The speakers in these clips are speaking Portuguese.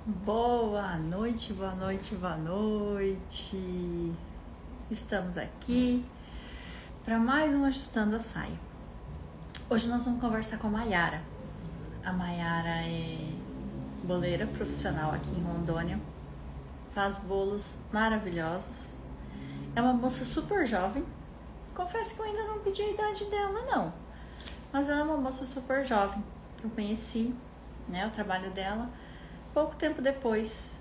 Boa noite, boa noite, boa noite. Estamos aqui para mais um Ajustando a Saia. Hoje nós vamos conversar com a Mayara. A Mayara é boleira profissional aqui em Rondônia, faz bolos maravilhosos. É uma moça super jovem. Confesso que eu ainda não pedi a idade dela, não. Mas ela é uma moça super jovem que eu conheci, né, o trabalho dela pouco tempo depois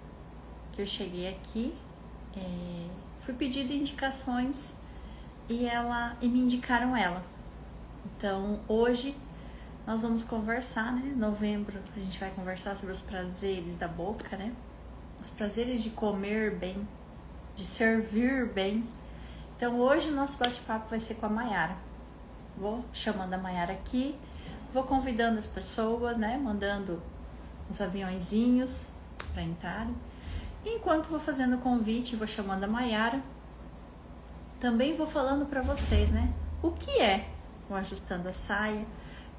que eu cheguei aqui. Fui pedindo indicações e me indicaram ela. Então hoje nós vamos conversar, né? Novembro a gente vai conversar sobre os prazeres da boca, né? Os prazeres de comer bem, de servir bem. Então hoje o nosso bate-papo vai ser com a Mayara. Vou chamando a Mayara aqui, vou convidando as pessoas, né? Mandando uns aviãozinhos para entrarem. Enquanto vou fazendo o convite, vou chamando a Mayara, também vou falando para vocês, né? O que é o Ajustando a Saia,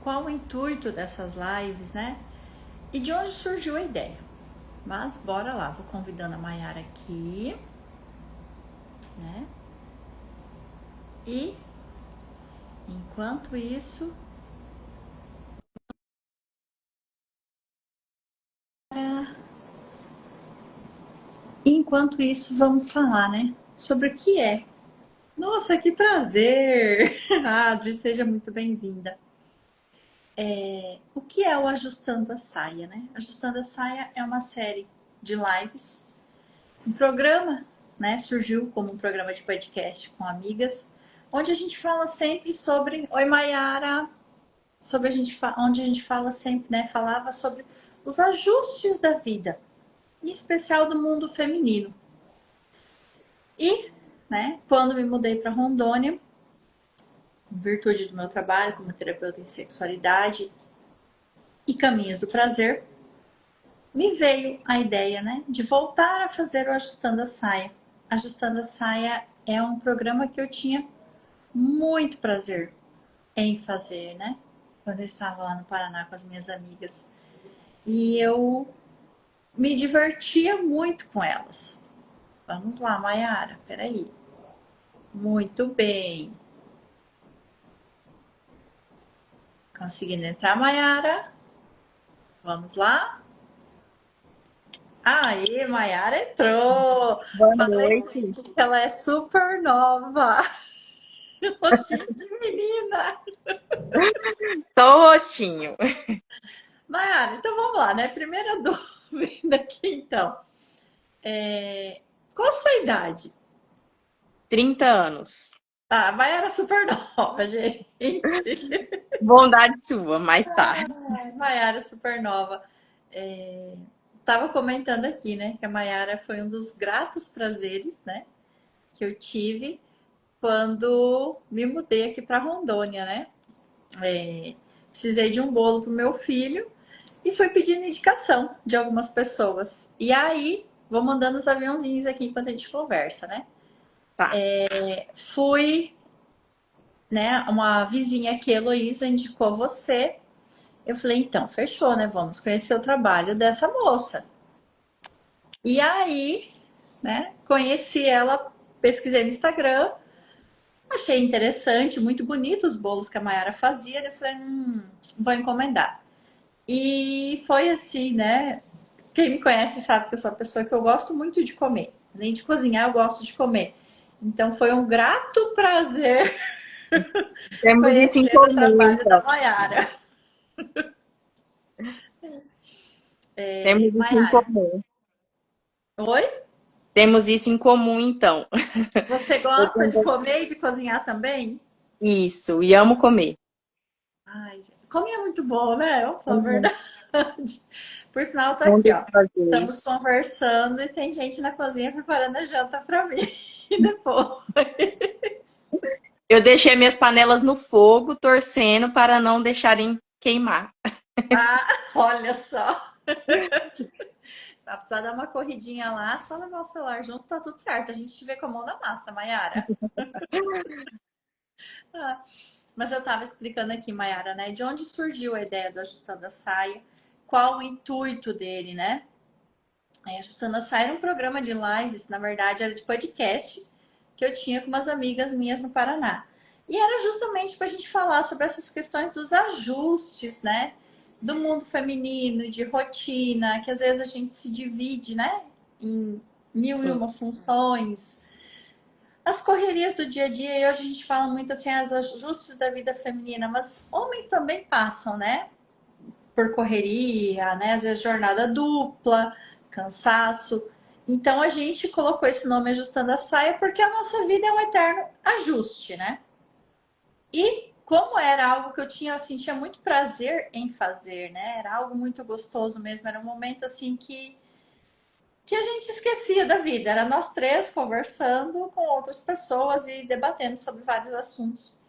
qual o intuito dessas lives, né? E de onde surgiu a ideia. Mas bora lá, vou convidando a Mayara aqui, né? E enquanto isso, vamos falar, né? Sobre o que é. Nossa, que prazer! Adri, seja muito bem-vinda. O que é o Ajustando a Saia, né? Ajustando a Saia é uma série de lives, um programa, né? Surgiu como um programa de podcast com amigas, onde a gente fala sempre sobre... Oi, Mayara! Onde a gente fala sempre, né? Falava sobre os ajustes da vida, em especial do mundo feminino. E, né, quando me mudei para Rondônia, em virtude do meu trabalho como terapeuta em sexualidade e caminhos do prazer, me veio a ideia, né, de voltar a fazer o Ajustando a Saia. Ajustando a Saia é um programa que eu tinha muito prazer em fazer, né? Quando eu estava lá no Paraná com as minhas amigas. E eu me divertia muito com elas. Vamos lá, Mayara, peraí. Muito bem. Conseguindo entrar, Mayara? Vamos lá? Aí, Mayara entrou. Boa Falei, noite. gente, que ela é super nova. Rostinho de menina. Só o rostinho. Mayara, então vamos lá, né? Primeira dúvida aqui, então. Qual a sua idade? 30 anos. Ah, Mayara é super nova, gente. Bondade sua, mas tá. Mayara é super nova. Tava comentando aqui, né? Que a Mayara foi um dos gratos prazeres, né? Que eu tive quando me mudei aqui para Rondônia, né? Precisei de um bolo pro meu filho e fui pedindo indicação de algumas pessoas. E aí, vou mandando os aviãozinhos aqui enquanto a gente conversa, né? Tá. Fui, né? Uma vizinha aqui, Heloísa, indicou você. Eu falei, então, fechou, né? Vamos conhecer o trabalho dessa moça. E aí, né? Conheci ela, pesquisei no Instagram, achei interessante, muito bonito os bolos que a Mayara fazia. Eu falei, vou encomendar. E foi assim, né? Quem me conhece sabe que eu sou uma pessoa que eu gosto muito de comer. Além de cozinhar, eu gosto de comer. Então foi um grato prazer Temos isso em conhecer o comum, trabalho da então. Mayara. Temos isso em Mayara, comum. oi? Temos isso em comum, então. Você Eu gosta de também. comer e de cozinhar também? Isso, e amo comer. Ai, comer é muito bom, né? Vamos falar a Uhum. verdade. Por sinal, eu tô Um aqui, dos ó. Estamos prazeres. conversando e tem gente na cozinha preparando a janta pra mim. E depois. Eu deixei minhas panelas no fogo, torcendo para não deixarem queimar. Ah, olha só. Vai precisar dar uma corridinha lá, só levar o celular junto, tá tudo certo. A gente te vê com a mão na massa, Mayara. Ah, mas eu tava explicando aqui, Mayara, né? De onde surgiu a ideia do Ajustando a Saia, qual o intuito dele, né? Aí, Ajustando a Saia era um programa de lives, na verdade era de podcast, que eu tinha com umas amigas minhas no Paraná. E era justamente para a gente falar sobre essas questões dos ajustes, né? Do mundo feminino, de rotina, que às vezes a gente se divide, né? Em mil e Sim. uma funções. As correrias do dia a dia, e hoje a gente fala muito assim, os ajustes da vida feminina, mas homens também passam, né? Por correria, né? Às vezes jornada dupla, cansaço. Então a gente colocou esse nome Ajustando a Saia porque a nossa vida é um eterno ajuste, né? E como era algo que eu sentia muito prazer em fazer, né? Era algo muito gostoso mesmo, era um momento assim que a gente esquecia da vida. Era nós três conversando com outras pessoas e debatendo sobre vários assuntos.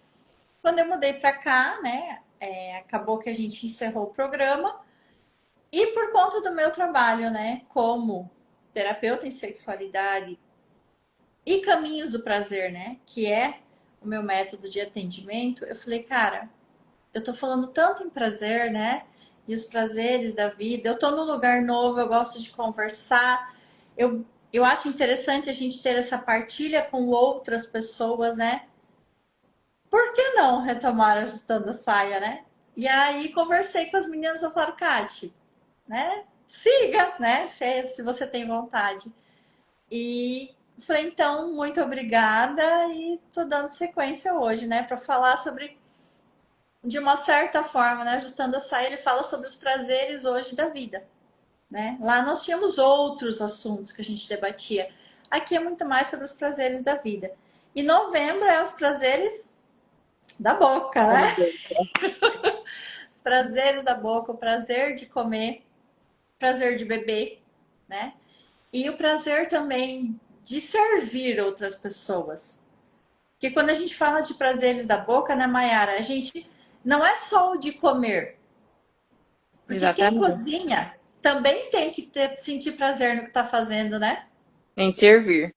Quando eu mudei para cá, né? Acabou que a gente encerrou o programa. E por conta do meu trabalho, né, como terapeuta em sexualidade e caminhos do prazer, né, que é o meu método de atendimento, eu falei, cara, eu tô falando tanto em prazer, né, e os prazeres da vida, eu tô num lugar novo, eu gosto de conversar, eu acho interessante a gente ter essa partilha com outras pessoas, né, por que não retomar ajustando a saia, né? E aí conversei com as meninas, eu falo, Kati, né? Siga, né? Se você tem vontade. E falei, então, muito obrigada e tô dando sequência hoje, né? Para falar sobre, de uma certa forma, né? Ajustando a saia, ele fala sobre os prazeres hoje da vida, né? Lá nós tínhamos outros assuntos que a gente debatia. Aqui é muito mais sobre os prazeres da vida. E novembro é os prazeres da boca, né? Os prazeres da boca, o prazer de comer, prazer de beber, né? E o prazer também de servir outras pessoas. Porque quando a gente fala de prazeres da boca, né, Mayara, a gente não é só o de comer. Porque quem Exatamente. cozinha também tem que sentir prazer no que está fazendo, né? Em servir.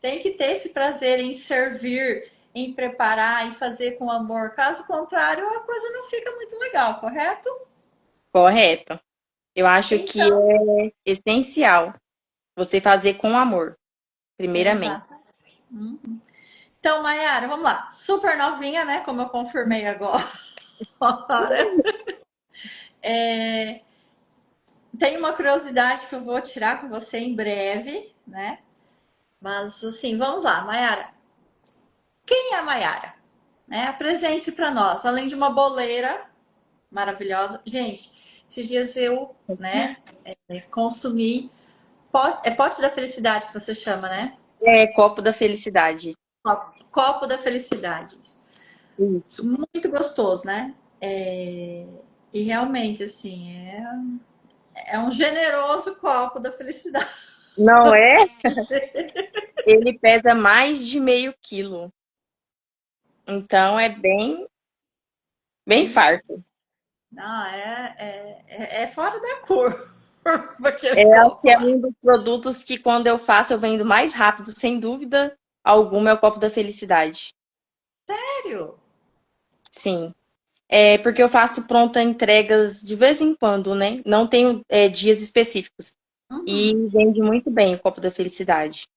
Tem que ter esse prazer em servir, em preparar e fazer com amor. Caso contrário, a coisa não fica muito legal, correto? Correto. Eu acho que Então, é essencial você fazer com amor, primeiramente. exato. Então, Mayara, vamos lá. Super novinha, né? Como eu confirmei agora. É, tem uma curiosidade que eu vou tirar com você em breve, né? Mas assim, vamos lá, Mayara. Quem é a Mayara? Né? Apresente para nós, além de uma boleira maravilhosa. Gente, esses dias eu, né, consumi pote da felicidade que você chama, né? É copo da felicidade. Copo da felicidade. Isso. Muito gostoso, né? E realmente, assim, é um generoso copo da felicidade. Não é? Ele pesa mais de meio quilo. Então é bem farto. Não, é fora da curva aquele Acho copo que é lá. um dos produtos que quando eu faço eu vendo mais rápido, sem dúvida alguma, é o copo da felicidade. Sério? Sim. É porque eu faço pronta entregas de vez em quando, né? Não tenho dias específicos. E Uhum. vende muito bem o copo da felicidade.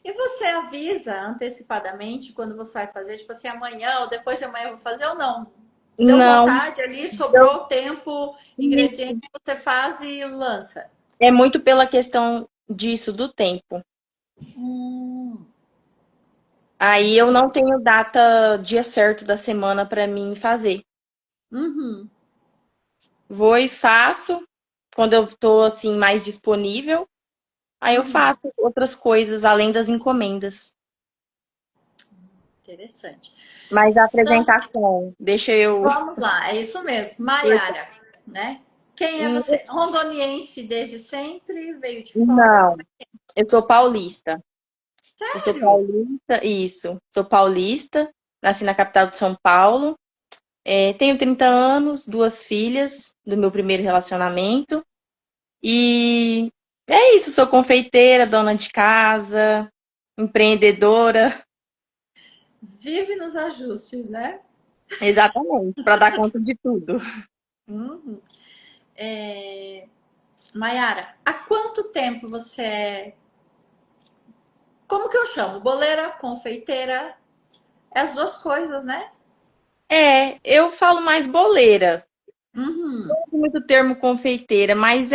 E você avisa antecipadamente quando você vai fazer? Tipo assim, amanhã ou depois de amanhã eu vou fazer ou não? Deu Não, vontade ali, eu, sobrou tempo, isso. ingrediente, você faz e lança. É muito pela questão disso, do tempo. Hum, Aí eu não tenho data, dia certo da semana para mim fazer. uhum, Vou e faço quando eu tô assim mais disponível. Aí eu uhum. faço outras coisas além das encomendas. Interessante. Mas a Então, apresentação, deixa eu. vamos lá, é isso mesmo. Maiara, né? Quem é você? Rondoniense desde sempre? Veio de fora? Não, eu sou paulista. Eu sou Sério? paulista, isso. Sou paulista, nasci na capital de São Paulo. Tenho 30 anos, duas filhas do meu primeiro relacionamento. E é isso, sou confeiteira, dona de casa, empreendedora. Vive nos ajustes, né? Exatamente, para dar conta de tudo. Uhum. Maiara, há quanto tempo você é. Como que eu chamo? Boleira, confeiteira? É as duas coisas, né? Eu falo mais boleira. Uhum. Não uso muito o termo confeiteira, mas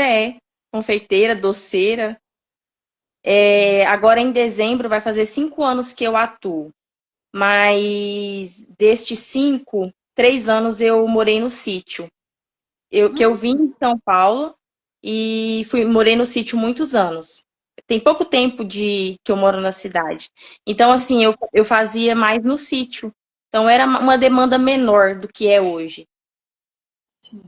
confeiteira, doceira. Agora em dezembro vai fazer 5 anos que eu atuo. Mas destes 5, 3 anos eu morei no sítio. Que eu vim em São Paulo e morei no sítio muitos anos. Tem pouco tempo que eu moro na cidade. Então, assim, eu fazia mais no sítio. Então, era uma demanda menor do que é hoje. Sim.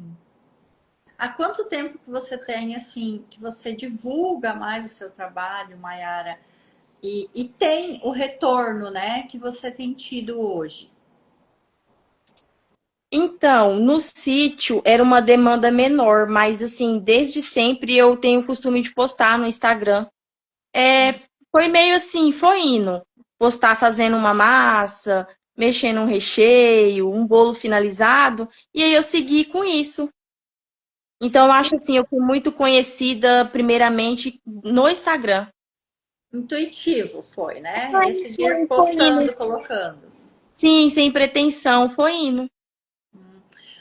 Há quanto tempo que você tem, assim, que você divulga mais o seu trabalho, Maiara? E tem o retorno, né, que você tem tido hoje? Então, no sítio era uma demanda menor, mas, assim, desde sempre eu tenho o costume de postar no Instagram. É, Foi meio assim, foi indo. Postar fazendo uma massa, mexendo um recheio, um bolo finalizado, e aí eu segui com isso. Então, eu acho assim, eu fui muito conhecida primeiramente no Instagram. Intuitivo foi, né? Aí Esse dia foi indo. postando, colocando. Sim, sem pretensão, foi indo.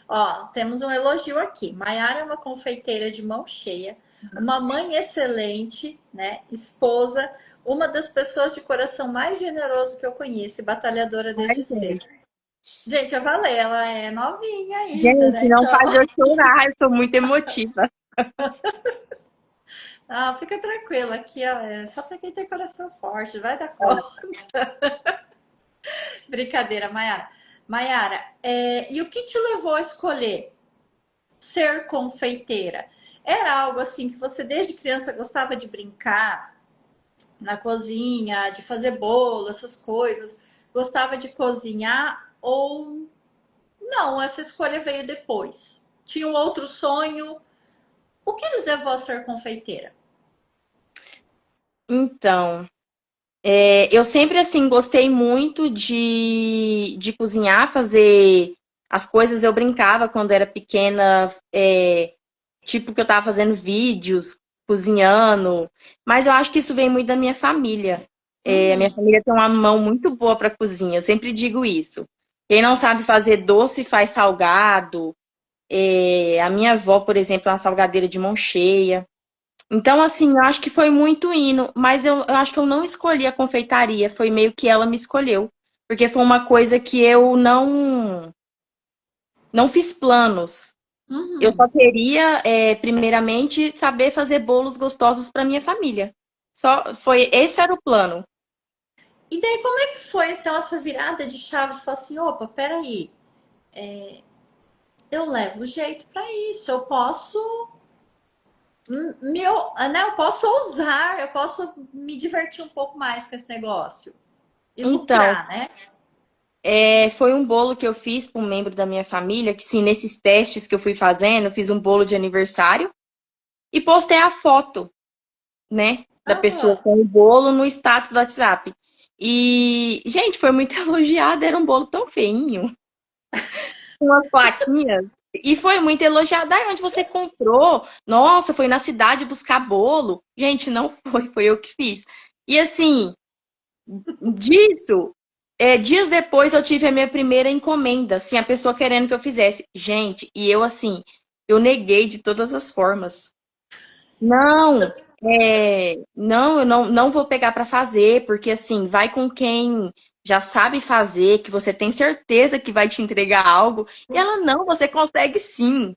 Ó, temos um elogio aqui. Maiara é uma confeiteira de mão cheia, uma mãe excelente, né? Esposa, uma das pessoas de coração mais generoso que eu conheço e batalhadora Ai, desde cedo. gente. Gente, eu falei, ela é novinha ainda, Gente, né? não Então, faz eu chorar, eu sou muito emotiva. ah, fica tranquila, aqui ó, é só pra quem tem coração forte, vai dar conta. Brincadeira, Maiara. Maiara, e o que te levou a escolher ser confeiteira? Era algo assim que você desde criança gostava de brincar na cozinha, de fazer bolo, essas coisas? Gostava de cozinhar ou não? Essa escolha veio depois. Tinha um outro sonho? O que lhe levou a ser confeiteira? Então, eu sempre, assim, gostei muito de cozinhar, fazer as coisas. Eu brincava quando era pequena, tipo que eu tava fazendo vídeos, cozinhando. Mas eu acho que isso vem muito da minha família. A minha Uhum. família tem uma mão muito boa para cozinha, eu sempre digo isso. Quem não sabe fazer doce faz salgado. A minha avó, por exemplo, é uma salgadeira de mão cheia. Então, assim, eu acho que foi muito hino, mas eu acho que eu não escolhi a confeitaria, foi meio que ela me escolheu. Porque foi uma coisa que eu não fiz planos. Eu Uhum. só queria, primeiramente, saber fazer bolos gostosos para minha família. Esse era o plano. E daí, como é que foi então essa virada de chave de falar assim: opa, peraí, eu levo jeito para isso, eu posso eu posso ousar, eu posso me divertir um pouco mais com esse negócio e Então, lucrar, né? foi um bolo que eu fiz para um membro da minha família, que sim, nesses testes que eu fui fazendo, eu fiz um bolo de aniversário e postei a foto, né, da pessoa Ah, com o bolo no status do WhatsApp. E, gente, foi muito elogiado, era um bolo tão feinho, com umas plaquinhas. E foi muito elogiado. Ah, onde você comprou? Nossa, foi na cidade buscar bolo. Gente, não foi eu que fiz. E assim, disso, dias depois eu tive a minha primeira encomenda, assim, a pessoa querendo que eu fizesse. Gente, e eu assim, eu neguei de todas as formas. Não, não, eu não vou pegar para fazer, porque assim, vai com quem já sabe fazer, que você tem certeza que vai te entregar algo. E ela, não, você consegue sim.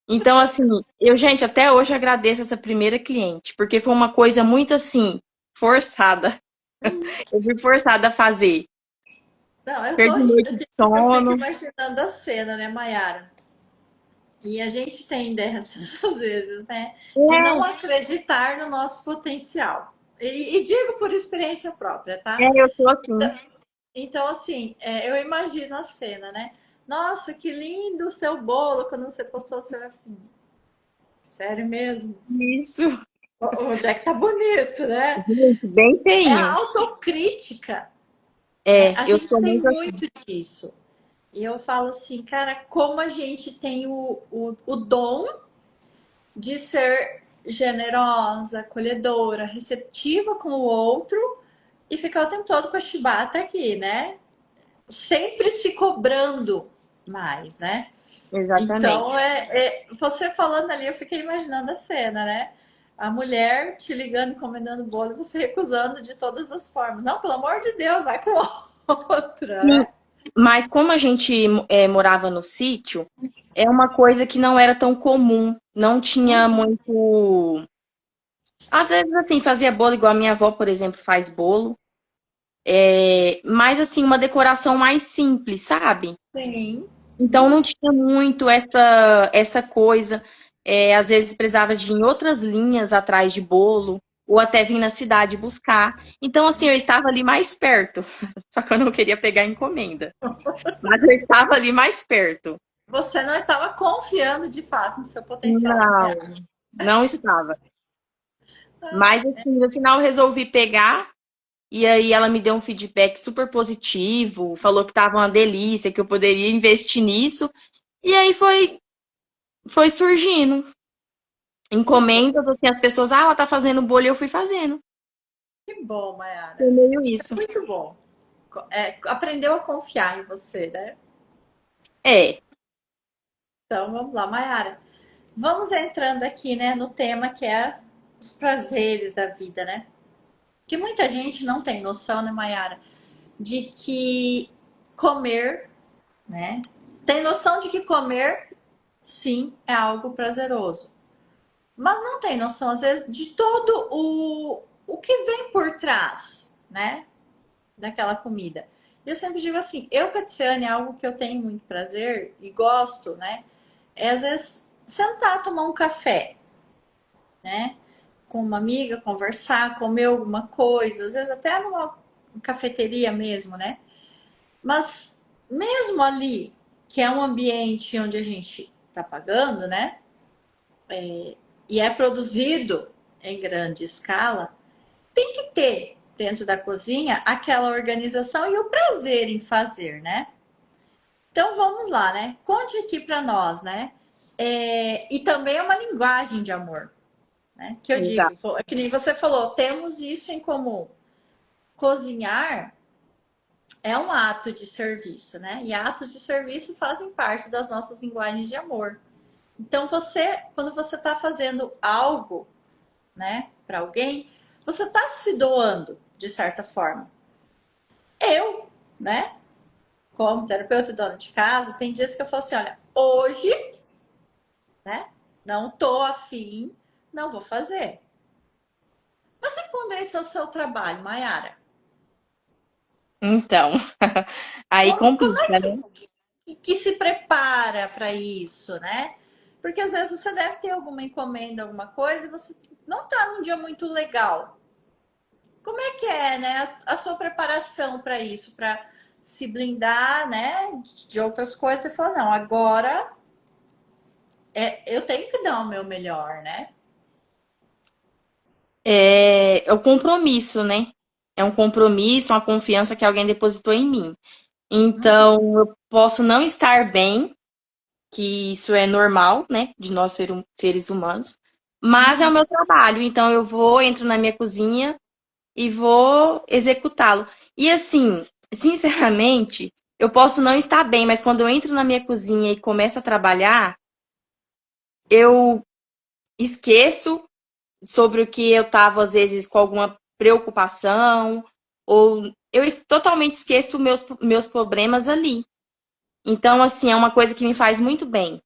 Então, assim, gente, até hoje agradeço essa primeira cliente, porque foi uma coisa muito assim, forçada. Eu fui forçada a fazer. não, eu tô Perdi rindo noite de aqui, porque eu fico sono. imaginando a cena, né, Mayara? E a gente tem dessas, às vezes, né? De não acreditar no nosso potencial. E digo por experiência própria, tá? Eu tô assim. Então, assim, eu imagino a cena, né? Nossa, que lindo o seu bolo. Quando você postou, você vai assim, sério mesmo? Isso. Onde é que tá bonito, né? Gente, bem É a feinho. autocrítica, né? A Eu gente sou tem muito assim. muito disso. E eu falo assim, cara, como a gente tem o dom de ser. generosa, acolhedora, receptiva com o outro e ficar o tempo todo com a chibata aqui, né? Sempre se cobrando mais, né? Então, Exatamente. você falando ali, eu fiquei imaginando a cena, né? A mulher te ligando, encomendando bolo, e você recusando de todas as formas. Não, pelo amor de Deus, vai com outra, Sim, né? mas como a gente morava no sítio, é uma coisa que não era tão comum. Não tinha muito. Às vezes, assim, fazia bolo igual a minha avó, por exemplo, faz bolo. Mas, assim, uma decoração mais simples, sabe? Sim. Então, não tinha muito essa coisa. Às vezes, precisava de ir em outras linhas atrás de bolo, ou até vir na cidade buscar. Então, assim, eu estava ali mais perto. Só que eu não queria pegar encomenda. Mas eu estava ali mais perto. Você não estava confiando de fato no seu potencial de Não, criar. não estava. Mas, assim, no final eu resolvi pegar. E aí ela me deu um feedback super positivo, falou que estava uma delícia, que eu poderia investir nisso. E aí foi surgindo. Encomendas, assim, as pessoas, ela tá fazendo bolo e eu fui fazendo. Que bom, Foi Mayara. meio isso. Muito bom. Aprendeu a confiar em você, né? É, Então vamos lá, Mayara. Vamos entrando aqui, né, no tema que é os prazeres da vida, né? Que muita gente não tem noção, né, Mayara, de que comer, né? Tem noção de que comer, sim, é algo prazeroso. Mas não tem noção, às vezes, de todo o que vem por trás, né? Daquela comida. Eu sempre digo assim, eu, Catiane, é algo que eu tenho muito prazer e gosto, né? É às vezes sentar, tomar um café, né? Com uma amiga, conversar, comer alguma coisa, às vezes até numa cafeteria mesmo, né? Mas mesmo ali, que é um ambiente onde a gente tá pagando, né? E é produzido em grande escala, tem que ter dentro da cozinha aquela organização e o prazer em fazer, né? Então vamos lá, né? Conte aqui para nós, né? E também é uma linguagem de amor, né? Que eu digo, exato. que nem você falou, temos isso em comum. Cozinhar é um ato de serviço, né? E atos de serviço fazem parte das nossas linguagens de amor. Então você, quando você está fazendo algo, né, para alguém, você está se doando de certa forma. Eu, né, como terapeuta e dona de casa, tem dias que eu falo assim, olha, hoje, né, não tô afim, não vou fazer. Mas e quando esse é o seu trabalho, Mayara? Então, aí Como é complica, né? que se prepara para isso, né? Porque às vezes você deve ter alguma encomenda, alguma coisa, e você não tá num dia muito legal. Como é que é, né, a sua preparação para isso, para se blindar, né, de outras coisas? Você fala, não, agora eu tenho que dar o meu melhor, né? É o compromisso, né? É um compromisso, uma confiança que alguém depositou em mim. Uhum. Então, eu posso não estar bem, que isso é normal, né, de nós seres humanos, mas é o Uhum. meu trabalho, então eu vou, entro na minha cozinha e vou executá-lo. E assim, sinceramente, eu posso não estar bem, mas quando eu entro na minha cozinha e começo a trabalhar, eu esqueço sobre o que eu estava, às vezes, com alguma preocupação, ou totalmente esqueço meus problemas ali. Então, assim, é uma coisa que me faz muito bem.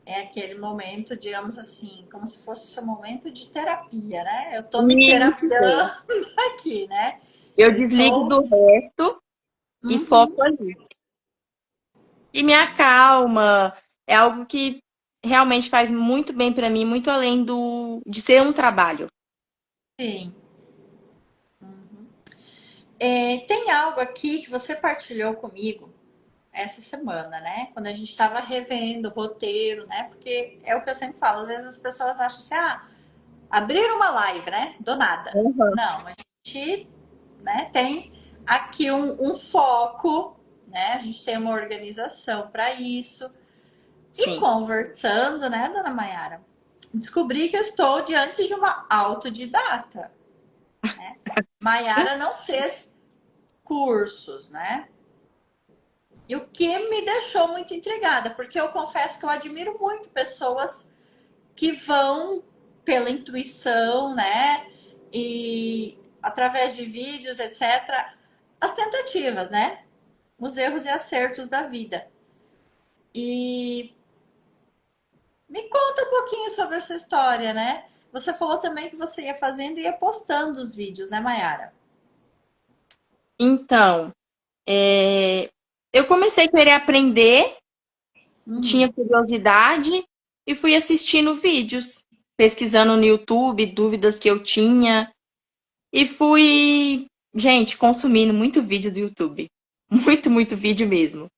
É aquele momento, digamos assim, como se fosse o seu momento de terapia, né? Eu tô me Isso. terapiando aqui, né? Eu Eu desligo tô. do resto e Uhum. foco ali. E me acalma. É algo que realmente faz muito bem pra mim, muito além de ser um trabalho. Sim. Tem algo aqui que você partilhou comigo essa semana, né? Quando a gente estava revendo o roteiro, né? Porque é o que eu sempre falo, às vezes as pessoas acham assim, abrir uma live, né? Do nada. Uhum. Não, a gente, né, tem aqui um foco, né? A gente tem uma organização para isso. E Sim. conversando, né, dona Mayara, descobri que eu estou diante de uma autodidata, né? Mayara não fez cursos, né? E o que me deixou muito intrigada, porque eu confesso que eu admiro muito pessoas que vão pela intuição, né? E através de vídeos, etc., as tentativas, né? Os erros e acertos da vida. E me conta um pouquinho sobre essa história, né? Você falou também que você ia fazendo e ia postando os vídeos, né, Mayara? Então, eu comecei a querer aprender, tinha Uhum. curiosidade e fui assistindo vídeos, pesquisando no YouTube, dúvidas que eu tinha e fui, gente, consumindo muito vídeo do YouTube. Muito, muito vídeo mesmo.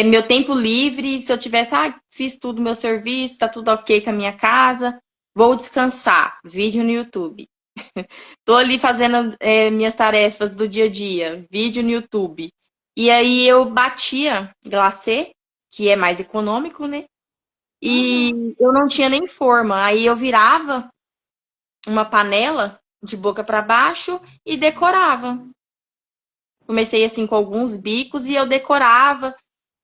Meu tempo livre, se eu tivesse, fiz tudo meu serviço, tá tudo ok com a minha casa, vou descansar. Vídeo no YouTube. Tô ali fazendo minhas tarefas do dia a dia, vídeo no YouTube. E aí eu batia glacê, que é mais econômico, né? Uhum. E eu não tinha nem forma. Aí eu virava uma panela de boca para baixo e decorava. Comecei assim com alguns bicos e eu decorava.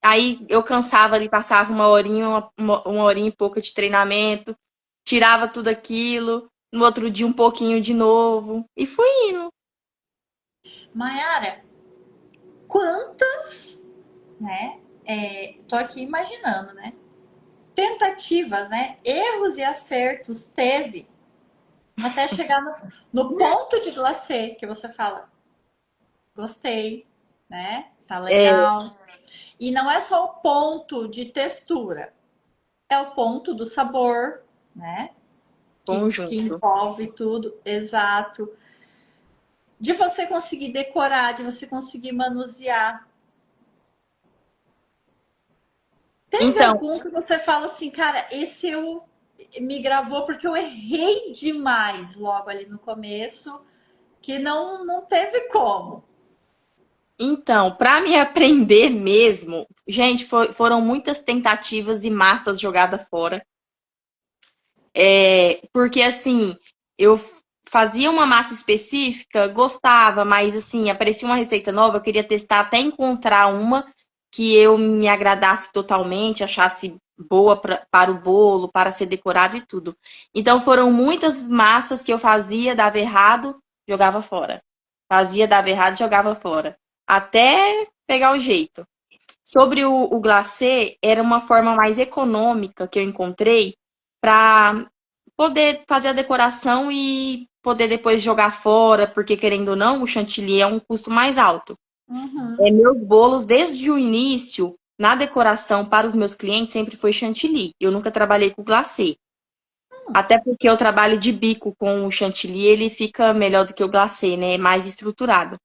Aí eu cansava ali, passava uma horinha, uma horinha e pouca de treinamento, tirava tudo aquilo, no outro dia um pouquinho de novo, e fui indo. Mayara, quantas, né? Tô aqui imaginando, né? Tentativas, né? Erros e acertos teve até chegar no ponto de glacê que você fala, gostei, né? Tá É, legal. E não é só o ponto de textura, é o ponto do sabor, né? Que conjunto. envolve tudo, exato. De você conseguir decorar, de você conseguir manusear. Teve Então, algum que você fala assim, cara, esse eu me gravou porque eu errei demais logo ali no começo, que não teve como. para me aprender mesmo, gente, foram muitas tentativas e massas jogadas fora. Porque assim, eu fazia uma massa específica, gostava, mas assim, aparecia uma receita nova, eu queria testar até encontrar uma que eu me agradasse totalmente, achasse boa para o bolo, para ser decorado e tudo. Então foram muitas massas que eu fazia, dava errado, jogava fora. Fazia, dava errado, jogava fora. Até pegar o jeito. Sobre o glacê, era uma forma mais econômica que eu encontrei para poder fazer a decoração e poder depois jogar fora, porque querendo ou não, o chantilly é um custo mais alto. Uhum. Meus bolos, desde o início, na decoração para os meus clientes, sempre foi chantilly. Eu nunca trabalhei com glacê. Até porque eu trabalho de bico com o chantilly, ele fica melhor do que o glacê, né? É mais estruturado.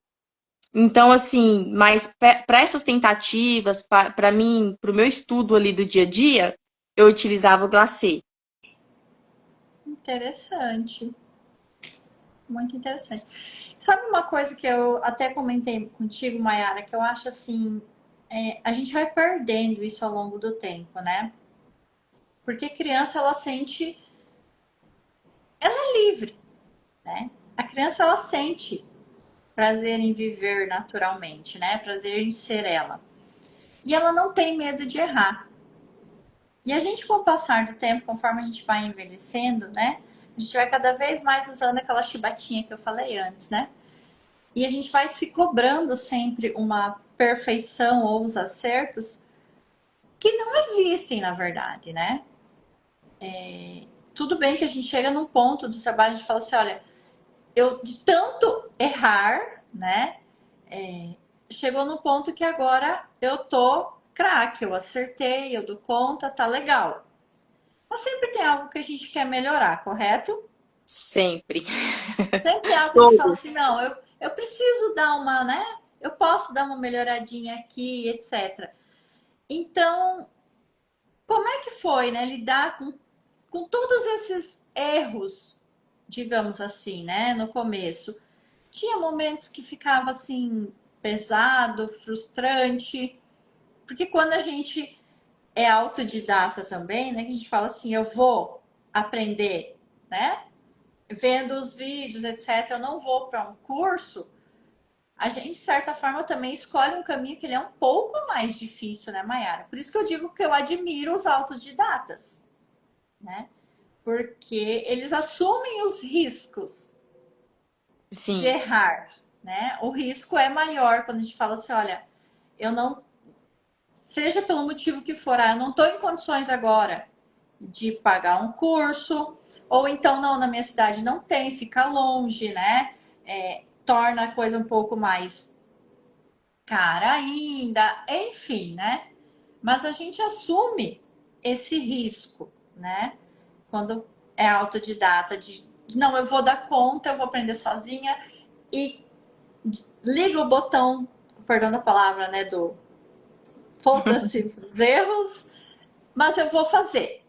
Então, assim, mas para essas tentativas, para mim, para o meu estudo ali do dia a dia, eu utilizava o glacê. Interessante. Muito interessante. Sabe uma coisa que eu até comentei contigo, Mayara, que eu acho assim, a gente vai perdendo isso ao longo do tempo, né? Porque criança, ela sente, ela é livre, né? A criança, ela sente prazer em viver naturalmente, né? Prazer em ser ela. E ela não tem medo de errar. E a gente, com o passar do tempo, conforme a gente vai envelhecendo, né? A gente vai cada vez mais usando aquela chibatinha que eu falei antes, né? E a gente vai se cobrando sempre uma perfeição ou os acertos que não existem, na verdade, né? Tudo bem que a gente chega num ponto do trabalho de falar assim, olha, eu de tanto errar, né? Chegou no ponto que agora eu tô craque, eu acertei, eu dou conta, tá legal. Mas sempre tem algo que a gente quer melhorar, correto? Sempre. Sempre tem algo que a gente fala Todo. assim, não, eu preciso dar uma, né? Eu posso dar uma melhoradinha aqui, etc. Então, como é que foi, né, lidar com todos esses erros, digamos assim, né, no começo? Tinha momentos que ficava assim pesado, frustrante, porque quando a gente é autodidata também, né? Que a gente fala assim, eu vou aprender, né? Vendo os vídeos, etc. Eu não vou para um curso. A gente, de certa forma, também escolhe um caminho que ele é um pouco mais difícil, né, Mayara? Por isso que eu digo que eu admiro os autodidatas, né? Porque eles assumem os riscos de Sim. errar, né? O risco é maior quando a gente fala assim, olha, eu não, seja pelo motivo que for, eu não estou em condições agora de pagar um curso, ou então não, na minha cidade não tem, fica longe, né? Torna a coisa um pouco mais cara ainda, enfim, né? Mas a gente assume esse risco, né? Quando é autodidata, de não, eu vou dar conta, eu vou aprender sozinha e liga o botão, perdão da palavra, né? Do foda-se os erros, mas eu vou fazer.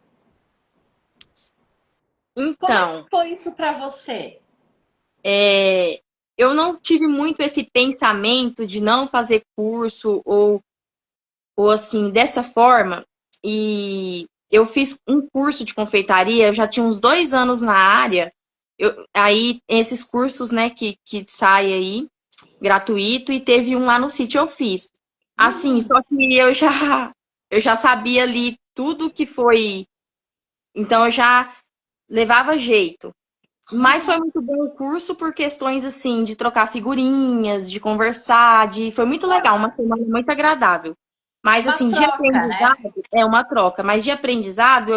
Como é que Então, foi isso para você? é, eu não tive muito esse pensamento de não fazer curso ou assim, dessa forma. E eu fiz um curso de confeitaria, eu já tinha uns 2 anos na área. Aí, esses cursos, né, que sai aí, gratuito, e teve um lá no sítio, eu fiz. Assim, Uhum. só que eu já sabia ali tudo que foi. Então, eu já levava jeito. Mas foi Uhum. muito bom o curso por questões assim de trocar figurinhas, de conversar, foi muito legal, uma semana muito agradável. Mas Uma assim, de troca, né? aprendizado é uma troca, mas de aprendizado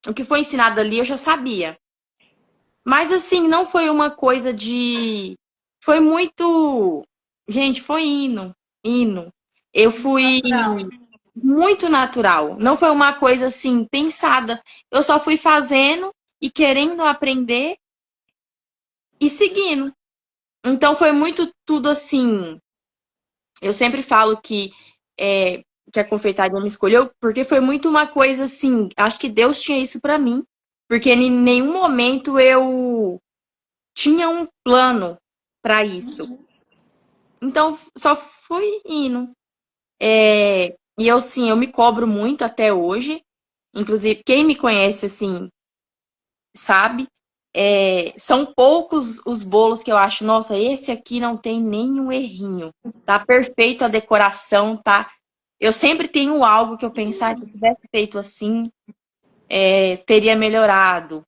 o que foi ensinado ali eu já sabia. Mas assim, não foi uma coisa foi muito, gente, foi indo. Eu Muito fui natural. muito natural, não foi uma coisa assim pensada. Eu só fui fazendo e querendo aprender e seguindo. Então foi muito tudo assim. Eu sempre falo que a confeitaria me escolheu porque foi muito uma coisa assim. Acho que Deus tinha isso pra mim, porque em nenhum momento eu tinha um plano pra isso. Então só fui indo. E eu sim, eu me cobro muito até hoje. Inclusive, quem me conhece assim sabe. São poucos os bolos que eu acho, nossa, esse aqui não tem nenhum errinho. Tá perfeito a decoração, tá? Eu sempre tenho algo que eu pensar que se eu tivesse feito assim, teria melhorado.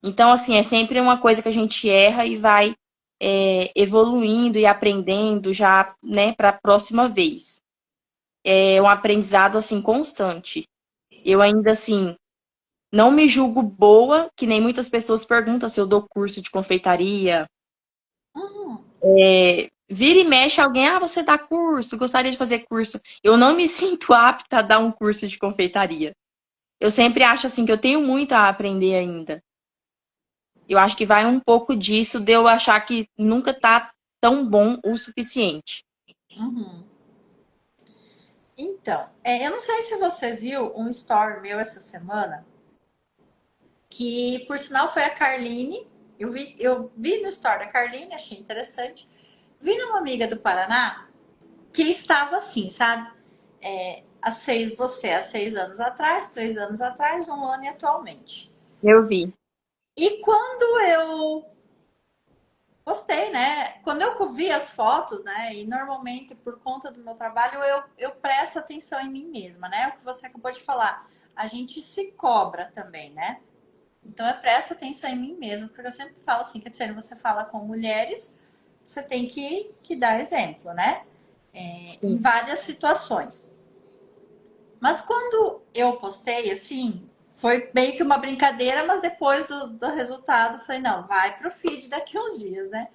Então, assim, é sempre uma coisa que a gente erra e vai evoluindo e aprendendo já, né, para a próxima vez. É um aprendizado, assim, constante. Eu ainda, assim, não me julgo boa, que nem muitas pessoas perguntam se eu dou curso de confeitaria. Uhum. Vira e mexe alguém, você dá curso, gostaria de fazer curso. Eu não me sinto apta a dar um curso de confeitaria. Eu sempre acho assim que eu tenho muito a aprender ainda. Eu acho que vai um pouco disso de eu achar que nunca tá tão bom o suficiente. Uhum. Então, eu não sei se você viu um story meu essa semana, que por sinal foi a Carline. Eu vi no story da Carline, achei interessante. Vi numa amiga do Paraná que estava assim, sabe? Há 6 anos atrás, 3 anos atrás, um ano e atualmente. Eu vi. E quando eu gostei, né? Quando eu vi as fotos, né? E normalmente por conta do meu trabalho eu presto atenção em mim mesma, né? O que você acabou de falar. A gente se cobra também, né? Então eu presto atenção em mim mesma, porque eu sempre falo assim, quer dizer, você fala com mulheres, você tem que dar exemplo, né? Em Sim. várias situações. Mas quando eu postei, assim, foi meio que uma brincadeira, mas depois do resultado, falei, não, vai pro feed daqui uns dias, né?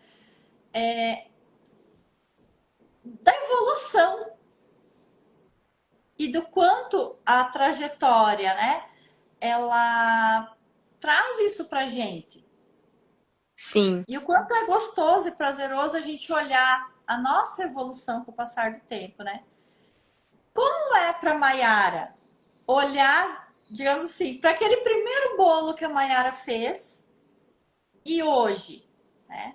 Da evolução e do quanto a trajetória, né? Ela traz isso pra gente. Sim. E o quanto é gostoso e prazeroso a gente olhar a nossa evolução com o passar do tempo, né? Como é para Maiara olhar, digamos assim, para aquele primeiro bolo que a Maiara fez e hoje, né?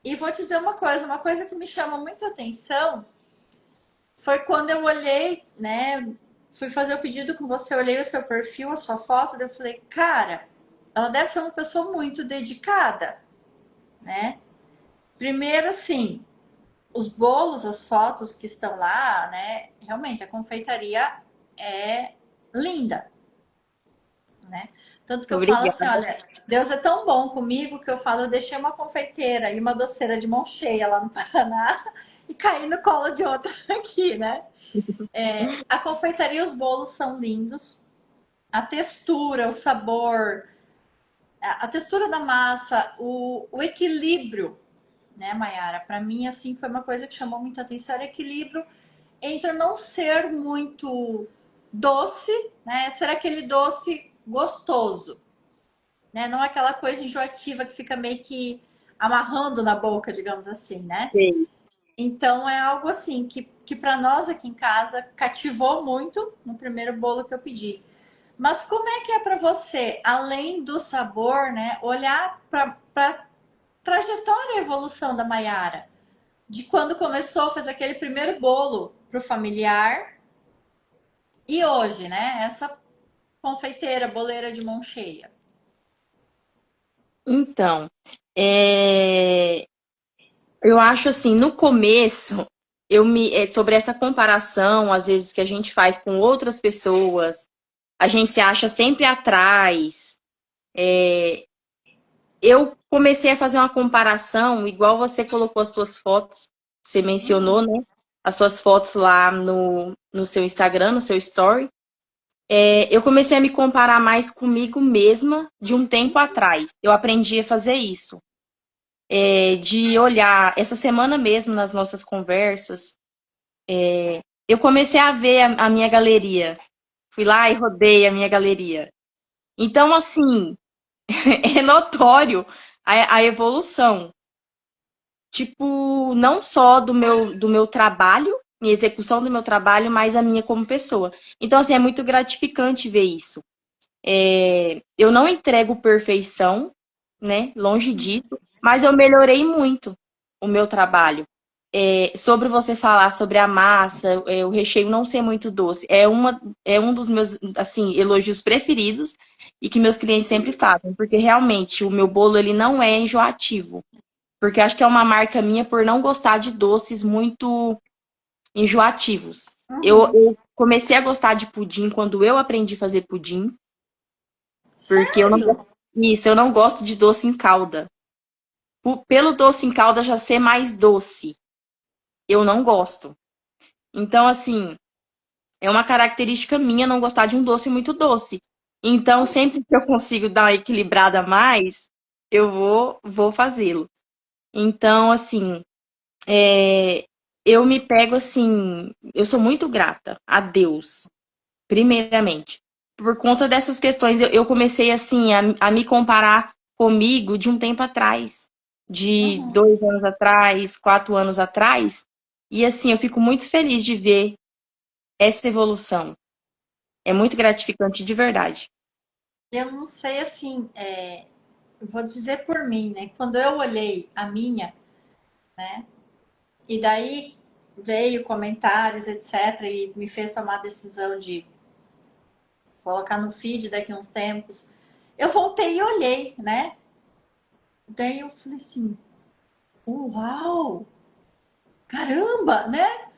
E vou te dizer uma coisa que me chama muita atenção foi quando eu olhei, né? fui fazer o pedido com você, olhei o seu perfil, a sua foto, daí eu falei, cara, ela deve ser uma pessoa muito dedicada, né? Primeiro, assim, os bolos, as fotos que estão lá, né? Realmente, a confeitaria é linda, né? Tanto que eu falo assim, Obrigada. olha, Deus é tão bom comigo que eu falo, eu deixei uma confeiteira e uma doceira de mão cheia lá no Paraná e caí no colo de outra aqui, né? A confeitaria, os bolos são lindos, a textura, o sabor, a textura da massa, o equilíbrio, né, Mayara? Para mim, assim, foi uma coisa que chamou muita atenção, era equilíbrio entre não ser muito doce, né? Ser aquele doce gostoso, né? Não aquela coisa enjoativa que fica meio que amarrando na boca, digamos assim, né? Sei. Então é algo assim que para nós aqui em casa cativou muito no primeiro bolo que eu pedi. Mas como é que é para você, além do sabor, né, olhar para a trajetória e evolução da Maiara? De quando começou, fez aquele primeiro bolo para o familiar e hoje, né, essa confeiteira, boleira de mão cheia. Então, é, eu acho assim, no começo, sobre essa comparação, às vezes, que a gente faz com outras pessoas, a gente se acha sempre atrás. Eu comecei a fazer uma comparação, igual você colocou as suas fotos, você mencionou, né? As suas fotos lá no seu Instagram, no seu story. Eu comecei a me comparar mais comigo mesma de um tempo atrás. Eu aprendi a fazer isso. De olhar, essa semana mesmo, nas nossas conversas, eu comecei a ver a minha galeria. Fui lá e rodei a minha galeria. Então, assim, é notório a evolução. Tipo, não só do meu trabalho, minha execução do meu trabalho, mas a minha como pessoa. Então, assim, é muito gratificante ver isso. Eu não entrego perfeição, né? Longe disso, mas eu melhorei muito o meu trabalho. Sobre você falar sobre a massa, o recheio não ser muito doce, é um dos meus, assim, elogios preferidos e que meus clientes sempre fazem, porque realmente o meu bolo ele não é enjoativo, porque eu acho que é uma marca minha por não gostar de doces muito enjoativos. Uhum. Eu comecei a gostar de pudim quando eu aprendi a fazer pudim, porque eu não Sério? gosto, isso, eu não gosto de doce em calda. Pelo doce em calda já ser mais doce, eu não gosto. Então, assim, é uma característica minha não gostar de um doce muito doce. Então, sempre que eu consigo dar uma equilibrada a mais, eu vou fazê-lo. Então, assim, eu me pego assim, eu sou muito grata a Deus, primeiramente. Por conta dessas questões, eu comecei assim a me comparar comigo de um tempo atrás, de Uhum. 2 anos atrás, 4 anos atrás. E assim, eu fico muito feliz de ver essa evolução. É muito gratificante de verdade. Eu não sei assim, eu vou dizer por mim, né? Quando eu olhei a minha, né? E daí veio comentários, etc., e me fez tomar a decisão de colocar no feed daqui a uns tempos. Eu voltei e olhei, né? Daí eu falei assim, uau, caramba, né?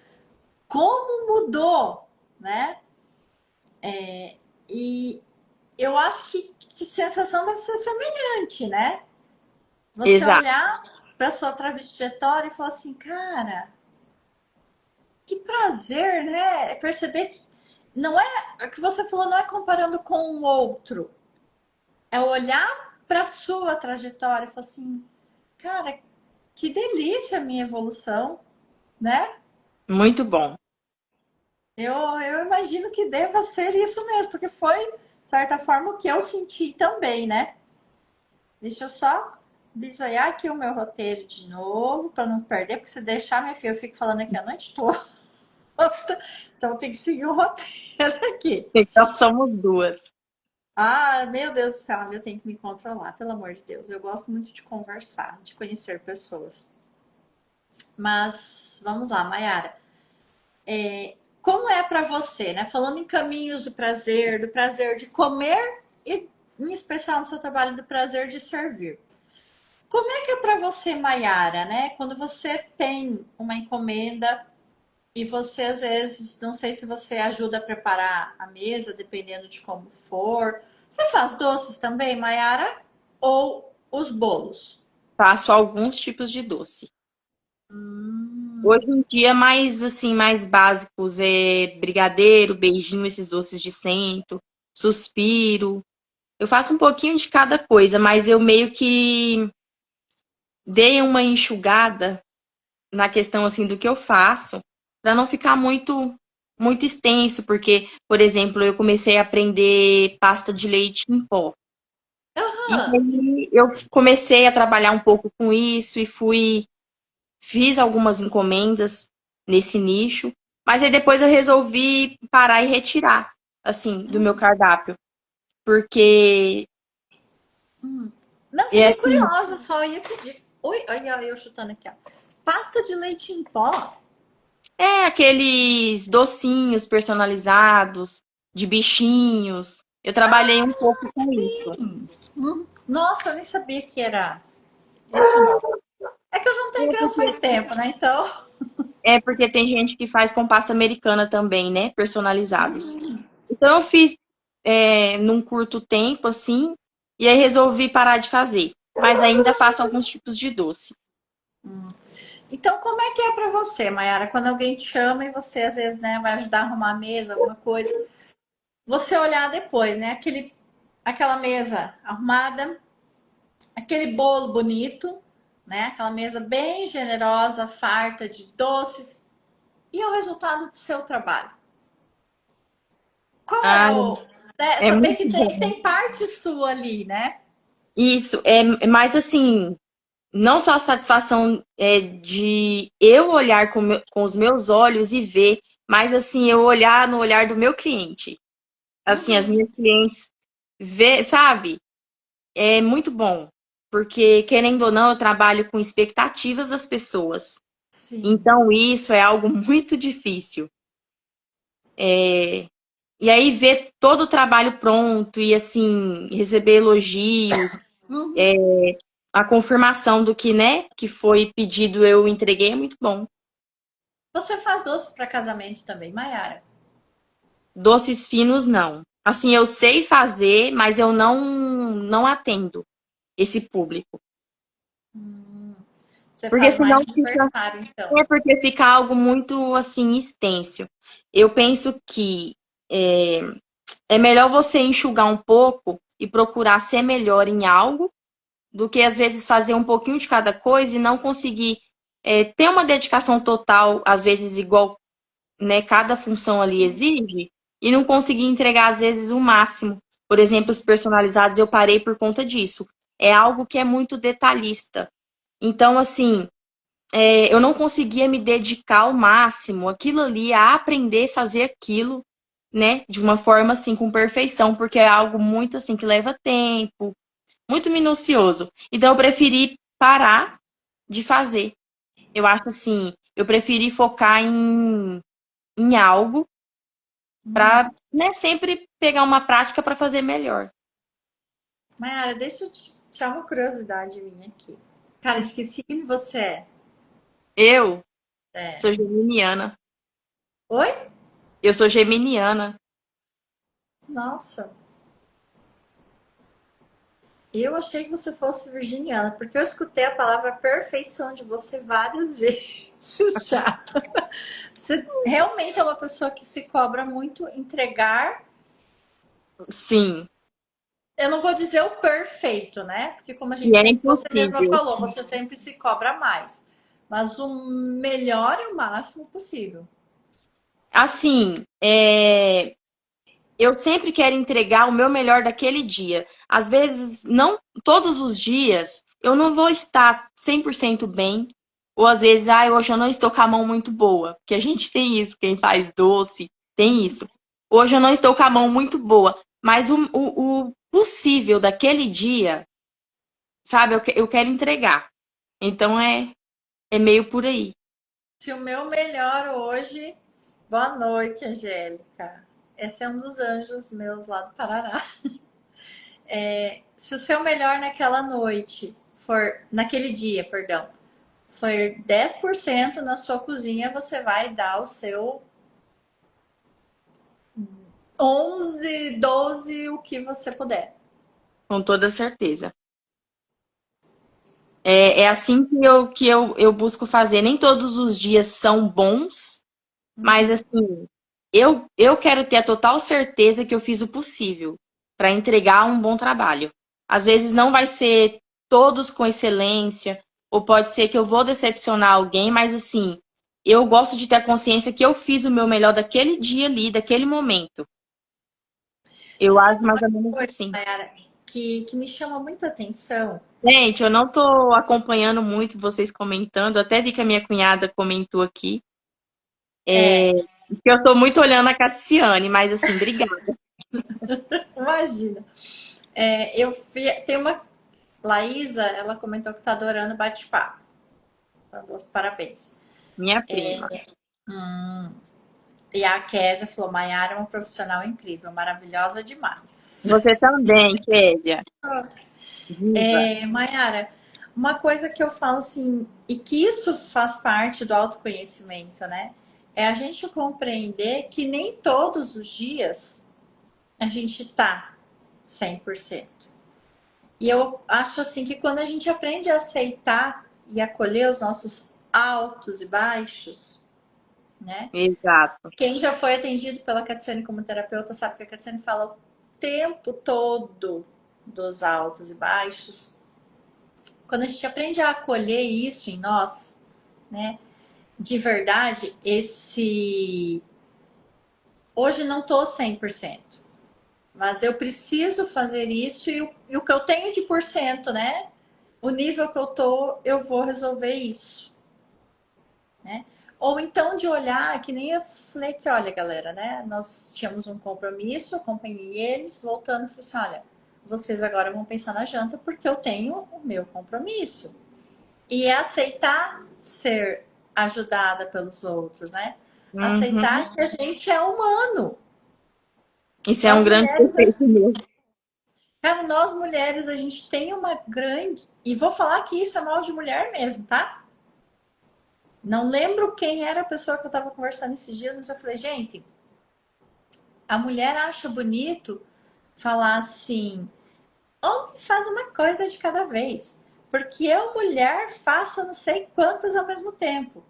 Como mudou, né? E eu acho que sensação deve ser semelhante, né? Você Exato. olhar para sua trajetória e falar assim, cara, que prazer, né? Perceber que não é o que você falou, não é comparando com o outro, é olhar para sua trajetória e falar assim, cara, que delícia a minha evolução, né? Muito bom. Eu imagino que deva ser isso mesmo, porque foi, de certa forma, o que eu senti também, né? Deixa eu só bisoiar aqui o meu roteiro de novo, para não perder, porque se deixar, minha filha, eu fico falando aqui a noite toda. Então tem que seguir o roteiro aqui. Então somos duas. Ah, meu Deus do céu, eu tenho que me controlar, pelo amor de Deus. Eu gosto muito de conversar, de conhecer pessoas. Mas vamos lá, Mayara. como é para você, né? Falando em caminhos do prazer de comer e, em especial no seu trabalho, do prazer de servir. Como é que é para você, Maiara, né? Quando você tem uma encomenda e você, às vezes, não sei se você ajuda a preparar a mesa, dependendo de como for. Você faz doces também, Maiara? Ou os bolos? Faço alguns tipos de doce. Hum, Hoje em dia, mais assim, mais básicos é brigadeiro, beijinho, esses doces de cento, suspiro. Eu faço um pouquinho de cada coisa, mas eu meio que dei uma enxugada na questão assim do que eu faço, para não ficar muito extenso, porque, por exemplo, eu comecei a aprender pasta de leite em pó. E aham. aí eu comecei a trabalhar um pouco com isso e fiz algumas encomendas nesse nicho, mas aí depois eu resolvi parar e retirar, assim, do meu cardápio, porque Não, é fiquei assim, curiosa, só ia pedir. Oi, olha eu chutando aqui, ó. Pasta de leite em pó? é aqueles docinhos personalizados de bichinhos. Eu trabalhei um pouco com isso. Nossa, eu nem sabia que era isso, não. É que eu já não tenho É criança porque, faz tempo, né? Então. é porque tem gente que faz com pasta americana também, né? Personalizados. Então eu fiz num curto tempo, assim, e aí resolvi parar de fazer. Mas ainda faço alguns tipos de doce. Então, como é que é pra você, Mayara, quando alguém te chama e você, às vezes, né, vai ajudar a arrumar a mesa, alguma coisa, você olhar depois, né? Aquela mesa arrumada, aquele bolo bonito, né? Aquela mesa bem generosa, farta de doces, e é o resultado do seu trabalho. Qual é Ah, o. Né, é saber muito que bom. tem parte sua ali, né? Isso, é mais assim, não só a satisfação de eu olhar com os meus olhos e ver, mas assim, eu olhar no olhar do meu cliente. Assim, as Uhum, minhas clientes ver, sabe? É muito bom, porque querendo ou não, eu trabalho com expectativas das pessoas. sim. Então, isso é algo muito difícil. E aí, ver todo o trabalho pronto e, assim, receber elogios, Uhum. a confirmação do que, né, que foi pedido, eu entreguei, é muito bom. Você faz doces para casamento também, Mayara? Doces finos, não. Assim, eu sei fazer, mas eu não atendo esse público. Você Porque faz mais senão de fica aniversário, então. É porque fica algo muito assim extenso. Eu penso que é melhor você enxugar um pouco e procurar ser melhor em algo do que às vezes fazer um pouquinho de cada coisa e não conseguir ter uma dedicação total, às vezes igual, né, cada função ali exige, e não conseguir entregar às vezes o máximo. Por exemplo, os personalizados eu parei por conta disso. É algo que é muito detalhista. Então, assim, eu não conseguia me dedicar ao máximo, aquilo ali, a aprender a fazer aquilo, né, de uma forma assim, com perfeição, porque é algo muito assim que leva tempo, muito minucioso. Então eu preferi parar de fazer. Eu acho assim, eu preferi focar em algo para, né, sempre pegar uma prática para fazer melhor. Mayara, deixa eu te tirar uma curiosidade minha aqui. Cara, de que signo você é? Eu É. sou geminiana. Oi? Eu sou geminiana. Nossa, eu achei que você fosse virginiana, porque eu escutei a palavra perfeição de você várias vezes já. Você realmente é uma pessoa que se cobra muito entregar. Sim, Eu não vou dizer o perfeito, né? Porque como a que gente é sempre, você mesma impossível. falou, você sempre se cobra mais. Mas o melhor e o máximo possível. Assim, eu sempre quero entregar o meu melhor daquele dia. Às vezes, não todos os dias, eu não vou estar 100% bem. Ou às vezes, hoje eu não estou com a mão muito boa. Porque a gente tem isso, quem faz doce, tem isso. Hoje eu não estou com a mão muito boa. Mas o possível daquele dia, sabe, eu quero entregar. Então é meio por aí. Se o meu melhor hoje Boa noite, Angélica. Esse é um dos anjos meus lá do Paraná. Se o seu melhor naquela noite for, naquele dia, perdão, for 10% na sua cozinha, você vai dar o seu 11, 12, o que você puder. Com toda certeza. É assim que eu busco fazer. Nem todos os dias são bons, mas Uhum. assim, eu quero ter a total certeza que eu fiz o possível para entregar um bom trabalho. Às vezes não vai ser todos com excelência, ou pode ser que eu vou decepcionar alguém, mas assim, eu gosto de ter a consciência que eu fiz o meu melhor daquele dia ali, daquele momento. Eu acho Sabe mais uma ou menos coisa, assim. Mayara, que me chama muita atenção? Gente, eu não tô acompanhando muito vocês comentando, até vi que a minha cunhada comentou aqui. É, Que eu tô muito olhando a Caticiane, mas assim, obrigada. imagina. Tem uma Laísa, ela comentou que tá adorando bate-papo. Mandou os parabéns. Minha prima. Hum, E a Kézia falou: Maiara é uma profissional incrível, maravilhosa demais. Você também, Kédia. Diva. Maiara, uma coisa que eu falo assim, e que isso faz parte do autoconhecimento, né? É a gente compreender que nem todos os dias a gente tá 100%. E eu acho assim que quando a gente aprende a aceitar e acolher os nossos altos e baixos, né? Exato. Quem já foi atendido pela Catsiane como terapeuta sabe que a Catsiane fala o tempo todo dos altos e baixos. Quando a gente aprende a acolher isso em nós, né? De verdade, esse. Hoje não tô 100%, mas eu preciso fazer isso e o que eu tenho de por cento, né? O nível que eu tô, eu vou resolver isso, né? Ou então de olhar, que nem eu falei que, olha, galera, né? Nós tínhamos um compromisso, acompanhei eles, voltando, falei assim, olha, vocês agora vão pensar na janta porque eu tenho o meu compromisso. E é aceitar ser ajudada pelos outros, né? Uhum. Aceitar que a gente é humano. Isso é um Nós grande mulheres, defeito meu. cara, nós mulheres, a gente tem uma grande. E vou falar que isso é mal de mulher mesmo, tá? Não lembro quem era a pessoa que eu tava conversando esses dias, mas eu falei, gente, a mulher acha bonito falar assim: homem faz uma coisa de cada vez. Porque eu, mulher, faço não sei quantas ao mesmo tempo.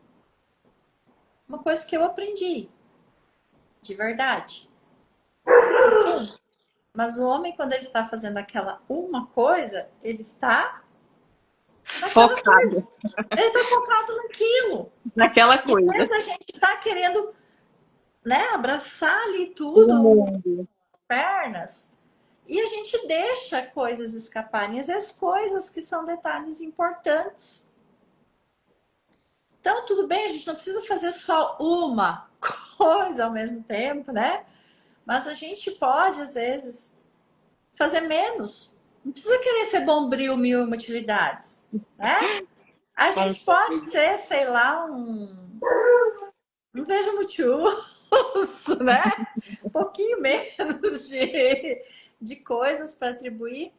Uma coisa que eu aprendi, de verdade. Ok. Mas o homem, quando ele está fazendo aquela uma coisa, ele está naquela coisa. Focado Ele está focado naquilo. naquela E às coisa. vezes a gente está querendo, né, abraçar ali O tudo, mundo. as pernas, e a gente deixa coisas escaparem. Às vezes coisas que são detalhes importantes. Então, tudo bem, a gente não precisa fazer só uma coisa ao mesmo tempo, né? Mas a gente pode, às vezes, fazer menos. Não precisa querer ser bombril mil utilidades, né? A Com gente pode ser, sei lá, não vejo multiuso, né? Um pouquinho menos de coisas para atribuir,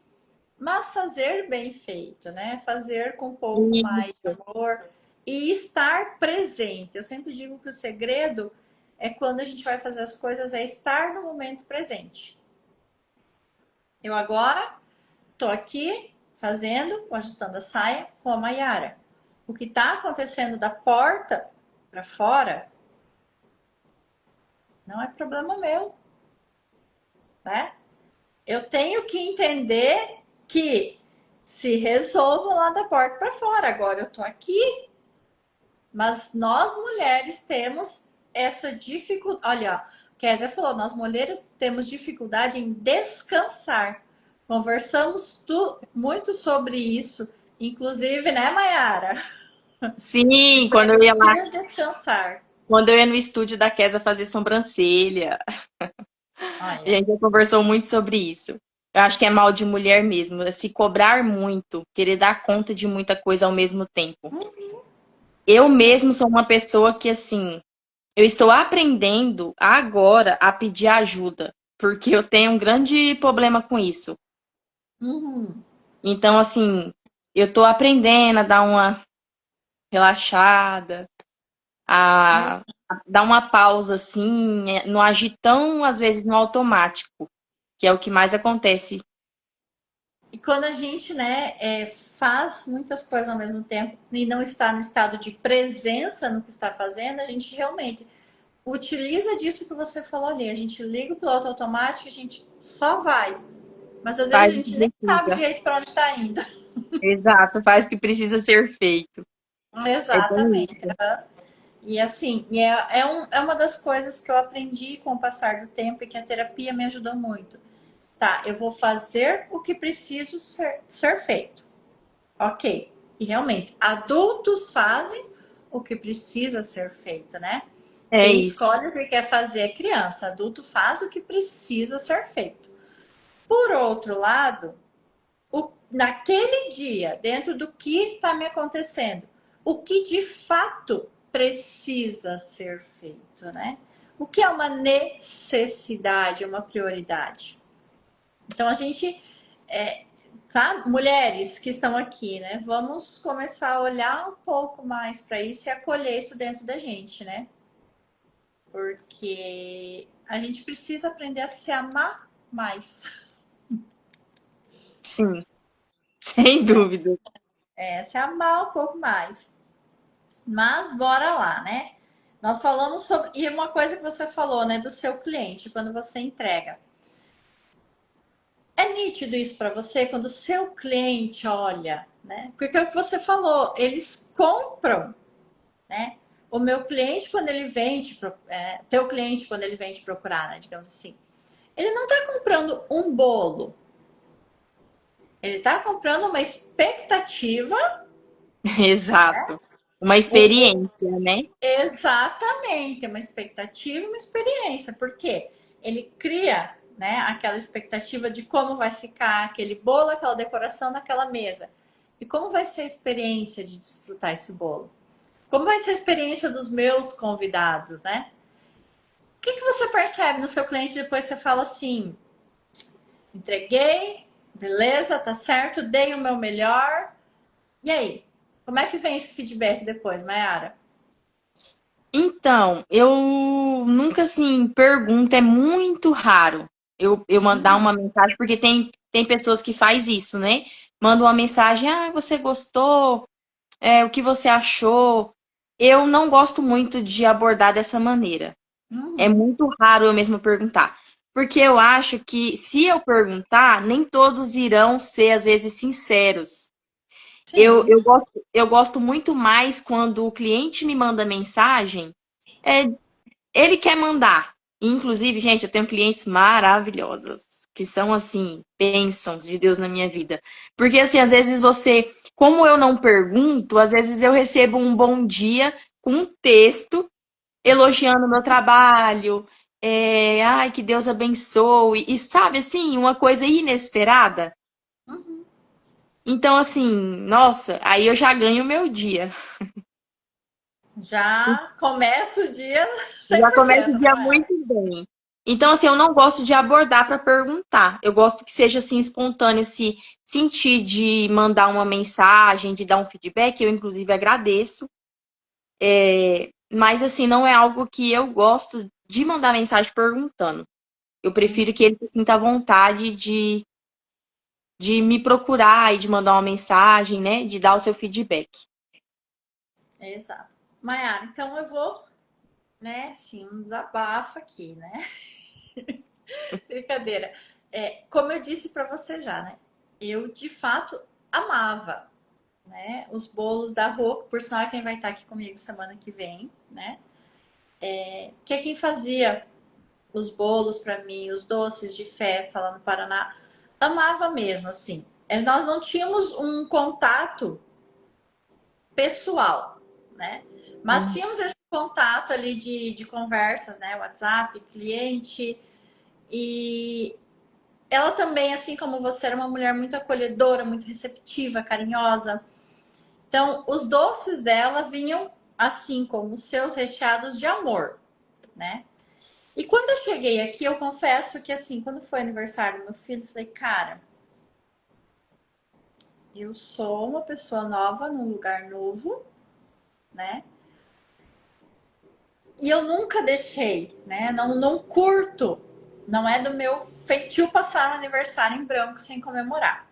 mas fazer bem feito, né? Fazer com um pouco mais de isso. amor e estar presente. Eu sempre digo que o segredo é quando a gente vai fazer as coisas, é estar no momento presente. Eu agora tô aqui fazendo, ajustando a saia com a Maiara. O que está acontecendo da porta para fora não é problema meu, né? Eu tenho que entender que se resolvam lá da porta para fora. Agora eu tô aqui, mas nós mulheres temos essa dificuldade. Olha, Kézia falou, nós mulheres temos dificuldade em descansar. Conversamos muito sobre isso, inclusive, né, Mayara? Sim, Permitir descansar. quando eu ia no estúdio da Kesa fazer sobrancelha, a Olha. gente já conversou muito sobre isso. Eu acho que é mal de mulher mesmo, é se cobrar muito, querer dar conta de muita coisa ao mesmo tempo. Eu mesmo sou uma pessoa que, assim, eu estou aprendendo agora a pedir ajuda, porque eu tenho um grande problema com isso. Uhum. Então, assim, eu estou aprendendo a dar uma relaxada, a dar uma pausa, assim, não agir tão, às vezes, no automático, que é o que mais acontece. E quando a gente, né, faz muitas coisas ao mesmo tempo e não está no estado de presença no que está fazendo, a gente realmente utiliza disso que você falou ali. A gente liga o piloto automático, a gente só vai. Mas às vezes Faz a o que gente nem sabe precisa. direito para onde está indo. Exato, faz o que precisa ser feito. É bem Exatamente. isso. E assim, é uma das coisas que eu aprendi com o passar do tempo e que a terapia me ajudou muito. Tá, eu vou fazer o que preciso ser feito. Ok. E realmente, adultos fazem o que precisa ser feito, né? É Quem isso. escolhe o que quer fazer é criança. Adulto faz o que precisa ser feito. Por outro lado, naquele dia, dentro do que está me acontecendo, o que de fato precisa ser feito, né? O que é uma necessidade, uma prioridade. Então a gente, tá? Mulheres que estão aqui, né? Vamos começar a olhar um pouco mais para isso e acolher isso dentro da gente, né? Porque a gente precisa aprender a se amar mais. Sim, sem dúvida. Se amar um pouco mais. Mas bora lá, né? Nós falamos sobre. E uma coisa que você falou, né, do seu cliente, quando você entrega. É nítido isso para você quando o seu cliente olha, né? Porque é o que você falou, eles compram, né? O meu cliente, quando ele vem teu cliente, quando ele vem te procurar, né? Digamos assim, ele não está comprando um bolo, ele está comprando uma expectativa. Exato. Uma O, experiência, né? Exatamente, é uma expectativa e uma experiência, porque ele cria, né, aquela expectativa de como vai ficar aquele bolo, aquela decoração naquela mesa. E como vai ser a experiência de desfrutar esse bolo? Como vai ser a experiência dos meus convidados, né? O que você percebe no seu cliente depois você fala assim: entreguei, beleza, tá certo, dei o meu melhor. E aí? Como é que vem esse feedback depois, Mayara? Então, eu nunca assim pergunto, é muito raro eu mandar uma mensagem, porque tem pessoas que faz isso, né? Manda uma mensagem, ah, você gostou? O que você achou? Eu não gosto muito de abordar dessa maneira. É Uhum, muito raro eu mesmo perguntar. Porque eu acho que se eu perguntar, nem todos irão ser, às vezes, sinceros. sim. Eu gosto muito mais quando o cliente me manda mensagem, é, ele quer mandar. Inclusive, gente, eu tenho clientes maravilhosas, que são, assim, bênçãos de Deus na minha vida. Porque, assim, às vezes você, como eu não pergunto, às vezes eu recebo um bom dia com um texto elogiando o meu trabalho, ai, que Deus abençoe, e sabe, assim, uma coisa inesperada. Uhum. Então, assim, nossa, aí eu já ganho o meu dia. Já começa o dia Já começa 100%, o né, dia Mayara? muito bem. Então, assim, eu não gosto de abordar para perguntar. Eu gosto que seja assim espontâneo, se sentir de mandar uma mensagem, de dar um feedback, eu inclusive agradeço. Mas assim, não é algo que eu gosto de mandar mensagem perguntando. Eu prefiro que ele se sinta à vontade de me procurar e de mandar uma mensagem, né? De dar o seu feedback. Exato. Mayara, então eu vou, né, assim, um desabafo aqui, né? Brincadeira. Como eu disse para você já, né? Eu, de fato, amava, né? Os bolos da Rô, por sinal, é quem vai estar aqui comigo semana que vem, né? Que é quem fazia os bolos para mim, os doces de festa lá no Paraná. Amava mesmo, assim. Nós não tínhamos um contato pessoal, né? Mas Uhum. tínhamos esse contato ali de conversas, né? WhatsApp, cliente. E ela também, assim como você, era uma mulher muito acolhedora, muito receptiva, carinhosa. Então, os doces dela vinham assim como os seus recheados de amor. né? E quando eu cheguei aqui, eu confesso que, assim, quando foi aniversário do meu filho, eu falei, cara, eu sou uma pessoa nova num lugar novo, né? E eu nunca deixei, né? Não curto, não é do meu feitio passar o aniversário em branco sem comemorar.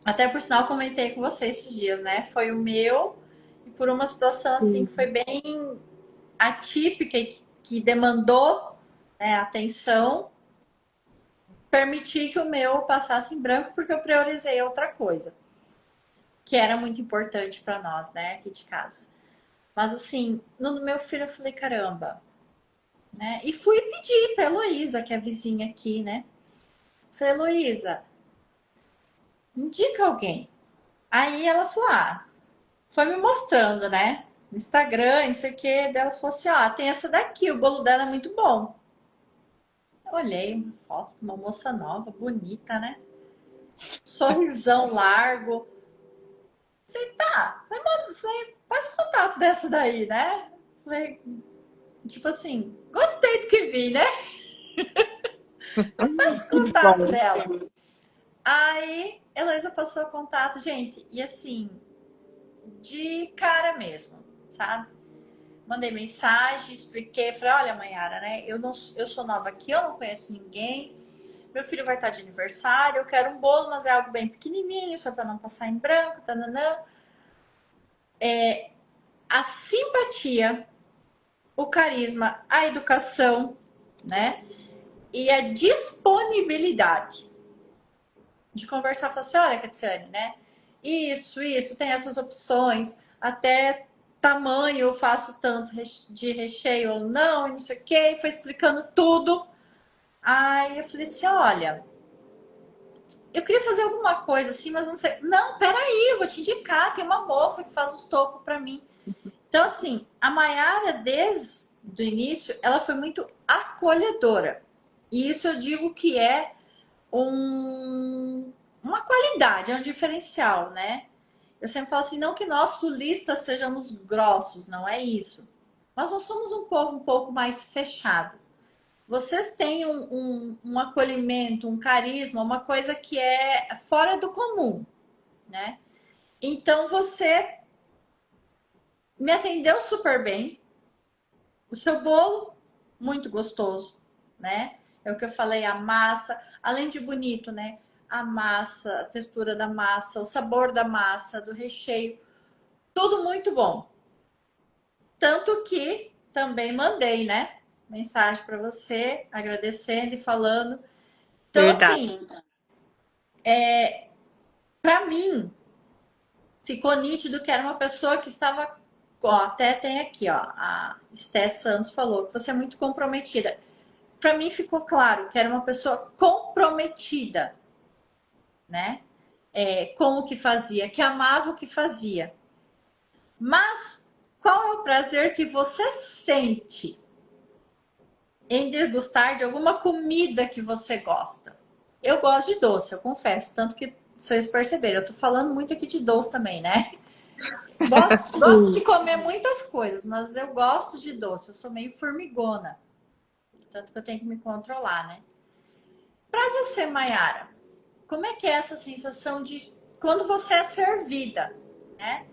Até por sinal, comentei com você esses dias, né? Foi o meu, e por uma situação assim que foi bem atípica e que demandou, né, atenção, permiti que o meu passasse em branco porque eu priorizei outra coisa, que era muito importante para nós, né, aqui de casa. Mas assim, no meu filho eu falei, caramba, né? E fui pedir para Heloísa, que é vizinha aqui, né? Falei, Heloísa, indica alguém. Aí ela falou, ah, foi me mostrando, né? No Instagram, não sei o que. Dela falou assim: ó, tem essa daqui, o bolo dela é muito bom. Eu olhei uma foto de uma moça nova, bonita, né? Sorrisão largo. Falei, tá. Falei, faz contato dessa daí, né? Falei, tipo assim, gostei do que vi, né? Faz Que contato bom. dela. Aí, Heloísa passou o contato, gente, e assim, de cara mesmo, sabe? Mandei mensagem, expliquei, falei, olha, Mayara, né? Eu sou nova aqui, eu não conheço ninguém. Meu filho vai estar de aniversário, eu quero um bolo, mas é algo bem pequenininho, só para não passar em branco, tananã. A simpatia, o carisma, a educação, né? E a disponibilidade de conversar, falar assim, olha, Catiane, né? Isso, tem essas opções, até tamanho eu faço tanto de recheio ou não, e não sei o que, foi explicando tudo. Aí eu falei assim, olha, eu queria fazer alguma coisa assim, mas não sei. Não, peraí, eu vou te indicar, tem uma moça que faz os tocos para mim. Então, assim, a Mayara, desde o início, ela foi muito acolhedora. E isso eu digo que é uma qualidade, é um diferencial, né? Eu sempre falo assim, não que nós sulistas sejamos grossos, não é isso. Mas nós somos um povo um pouco mais fechado. Vocês têm um acolhimento, um carisma, uma coisa que é fora do comum, né? Então você me atendeu super bem. O seu bolo, muito gostoso, né? É o que eu falei, a massa, além de bonito, né? A massa, a textura da massa, o sabor da massa, do recheio, tudo muito bom. Tanto que também mandei, né? Mensagem para você, agradecendo e falando. Então, Verdade. assim, para mim, ficou nítido que era uma pessoa que estava. Ó, até tem aqui, ó. A Esté Santos falou que você é muito comprometida. Para mim ficou claro que era uma pessoa comprometida, né? Com o que fazia, que amava o que fazia. Mas qual é o prazer que você sente em degustar de alguma comida que você gosta? Eu gosto de doce, eu confesso, tanto que vocês perceberam, eu tô falando muito aqui de doce também, né? Gosto de Sim. comer muitas coisas, mas eu gosto de doce, eu sou meio formigona, tanto que eu tenho que me controlar, né? Para você, Mayara, como é que é essa sensação de quando você é servida, né?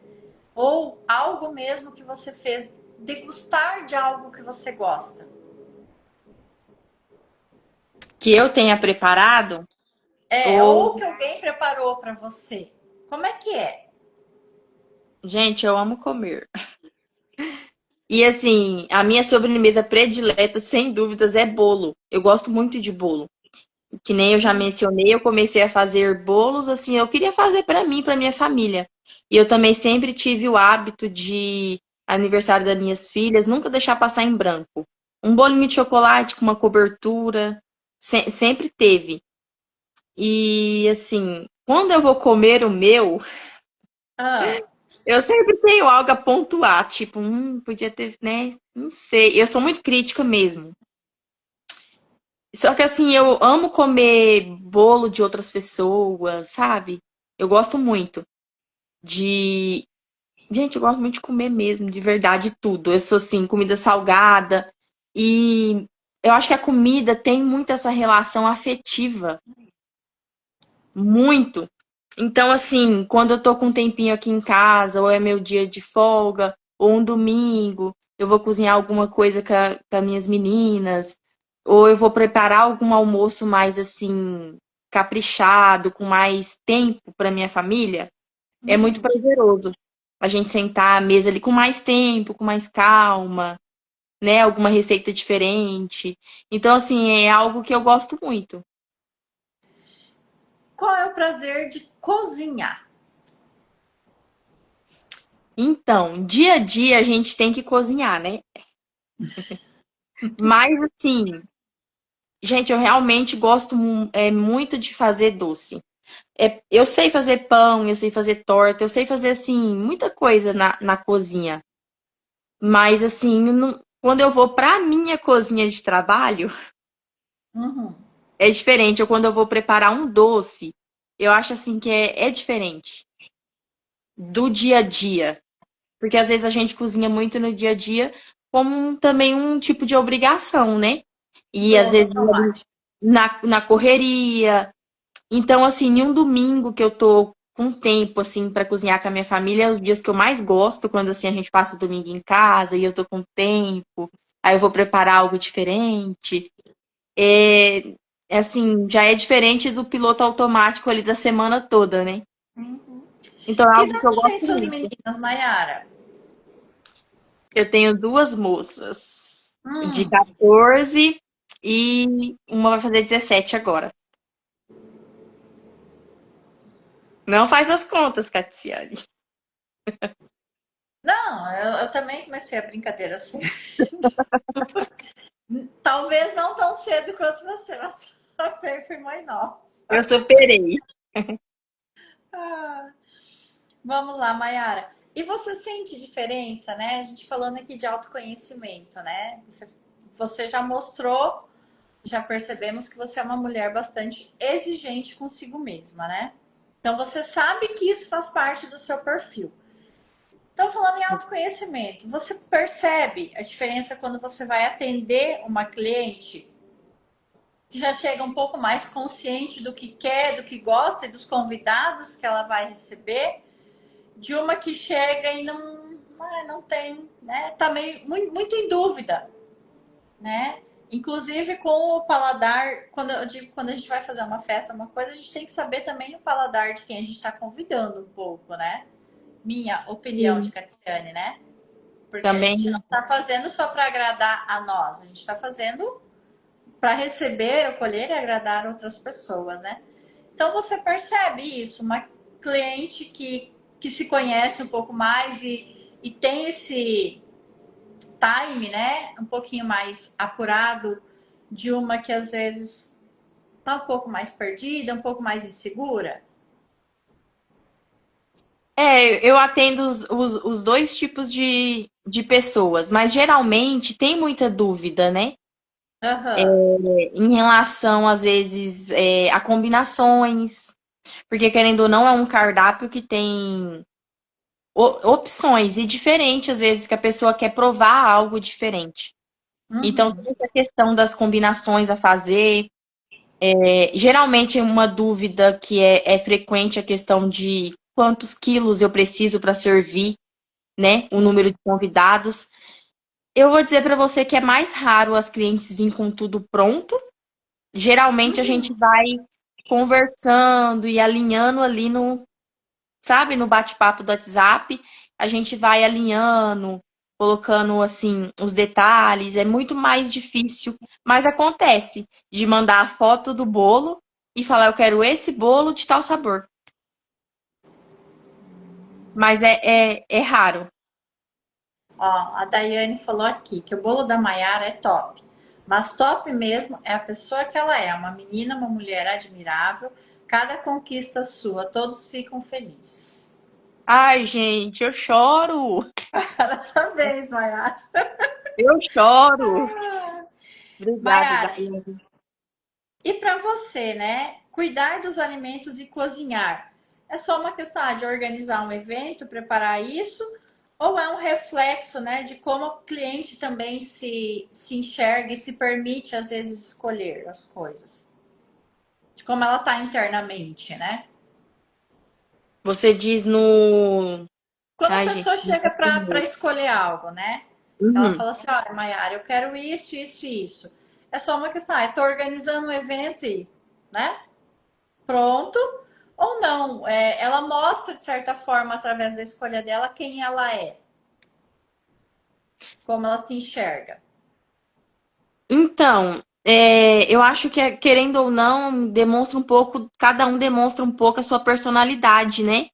Ou algo mesmo que você fez, degustar de algo que você gosta? Que eu tenha preparado, Ou ou, que alguém preparou para você. Como é que é? gente, eu amo comer. E assim, a minha sobremesa predileta, sem dúvidas, é bolo. Eu gosto muito de bolo. Que nem eu já mencionei, eu comecei a fazer bolos, assim, eu queria fazer para mim, para minha família. E eu também sempre tive o hábito de aniversário das minhas filhas, nunca deixar passar em branco. Um bolinho de chocolate com uma cobertura, sempre teve. E assim, quando eu vou comer o meu, Ah, eu sempre tenho algo a pontuar, tipo, podia ter, né? Não sei. Eu sou muito crítica mesmo. Só que assim, eu amo comer bolo de outras pessoas, sabe? Eu gosto muito de. Gente, eu gosto muito de comer mesmo, de verdade, tudo. Eu sou assim, comida salgada. E eu acho que a comida tem muito essa relação afetiva, muito. Então, assim, quando eu tô com um tempinho aqui em casa, ou é meu dia de folga, ou um domingo, eu vou cozinhar alguma coisa com as minhas meninas, ou eu vou preparar algum almoço mais, assim, caprichado, com mais tempo para minha família, é muito Uhum. prazeroso. A gente sentar à mesa ali com mais tempo, com mais calma, né? Alguma receita diferente. Então, assim, é algo que eu gosto muito. Qual é o prazer de cozinhar? Então, dia a dia a gente tem que cozinhar, né? Mas, assim, gente, eu realmente gosto muito de fazer doce. Eu sei fazer pão, eu sei fazer torta, eu sei fazer, assim, muita coisa na cozinha. Mas, assim, quando eu vou pra minha cozinha de trabalho, Uhum. é diferente. Ou quando eu vou preparar um doce, eu acho, assim, que é diferente do dia a dia. Porque às vezes a gente cozinha muito no dia a dia como também um tipo de obrigação, né? E às Piloto vezes automático. na correria. Então, assim, em um domingo que eu tô com tempo, assim, para cozinhar com a minha família, é os dias que eu mais gosto, quando, assim, a gente passa o domingo em casa e eu tô com tempo, aí eu vou preparar algo diferente. É, assim, já é diferente do piloto automático ali da semana toda, né? Uhum. Então é Que algo que eu idade tem gosto suas muito. meninas, Mayara? Eu tenho duas moças de Hum. 14 e uma vai fazer 17 agora. Não faz as contas, Catiane. Não, eu também comecei a brincadeira assim. Talvez não tão cedo quanto você, mas também fui mãe nova. Eu superei. Ah, vamos lá, Mayara. E você sente diferença, né? A gente falando aqui de autoconhecimento, né? Você já mostrou, já percebemos que você é uma mulher bastante exigente consigo mesma, né? Então você sabe que isso faz parte do seu perfil. Então, falando em autoconhecimento, você percebe a diferença quando você vai atender uma cliente que já chega um pouco mais consciente do que quer, do que gosta e dos convidados que ela vai receber, de uma que chega e não tem, né? Tá meio muito em dúvida, né? Inclusive com o paladar, quando eu digo quando a gente vai fazer uma festa, uma coisa, a gente tem que saber também o paladar de quem a gente está convidando um pouco, né? Minha opinião de Sim. Catiane, né? Porque a Também gente não está fazendo só para agradar a nós, a gente está fazendo para receber, acolher e agradar outras pessoas, né? Então você percebe isso, uma cliente que se conhece um pouco mais e tem esse time, né? Um pouquinho mais apurado de uma que às vezes está um pouco mais perdida, um pouco mais insegura. eu atendo os dois tipos de pessoas, mas geralmente tem muita dúvida, né? Aham. Em relação, às vezes, a combinações, porque querendo ou não, é um cardápio que tem opções e diferente, às vezes, que a pessoa quer provar algo diferente. Então, Uhum. tem essa questão das combinações a fazer. Geralmente, uma dúvida que é frequente é a questão de quantos quilos eu preciso para servir, né? O Sim. número de convidados. Eu vou dizer para você que é mais raro as clientes virem com tudo pronto. Geralmente, a gente vai conversando e alinhando ali sabe, no bate-papo do WhatsApp, a gente vai alinhando, colocando assim os detalhes, é muito mais difícil, mas acontece de mandar a foto do bolo e falar eu quero esse bolo de tal sabor. Mas é raro. Ó, a Daiane falou aqui que o bolo da Maiara é top. Mas top mesmo é a pessoa que ela é, uma menina, uma mulher admirável. Cada conquista sua, todos ficam felizes. Ai, gente, eu choro. Parabéns, Maiara. Eu choro. Obrigada, Maiara, Daiane. e para você, né? Cuidar dos alimentos e cozinhar é só uma questão de organizar um evento, preparar isso? Ou é um reflexo, né, de como o cliente também se enxerga e se permite, às vezes, escolher as coisas. De como ela tá internamente, né? Você diz no. Quando a Ai, gente. pessoa chega para escolher algo, né? Ela Uhum. fala assim, olha, Mayara, eu quero isso, isso e isso. É só uma questão, eu tô organizando um evento e, né? Pronto. Ou não, ela mostra, de certa forma, através da escolha dela, quem ela é, como ela se enxerga. Então, eu acho que, querendo ou não, demonstra um pouco, cada um demonstra um pouco a sua personalidade, né?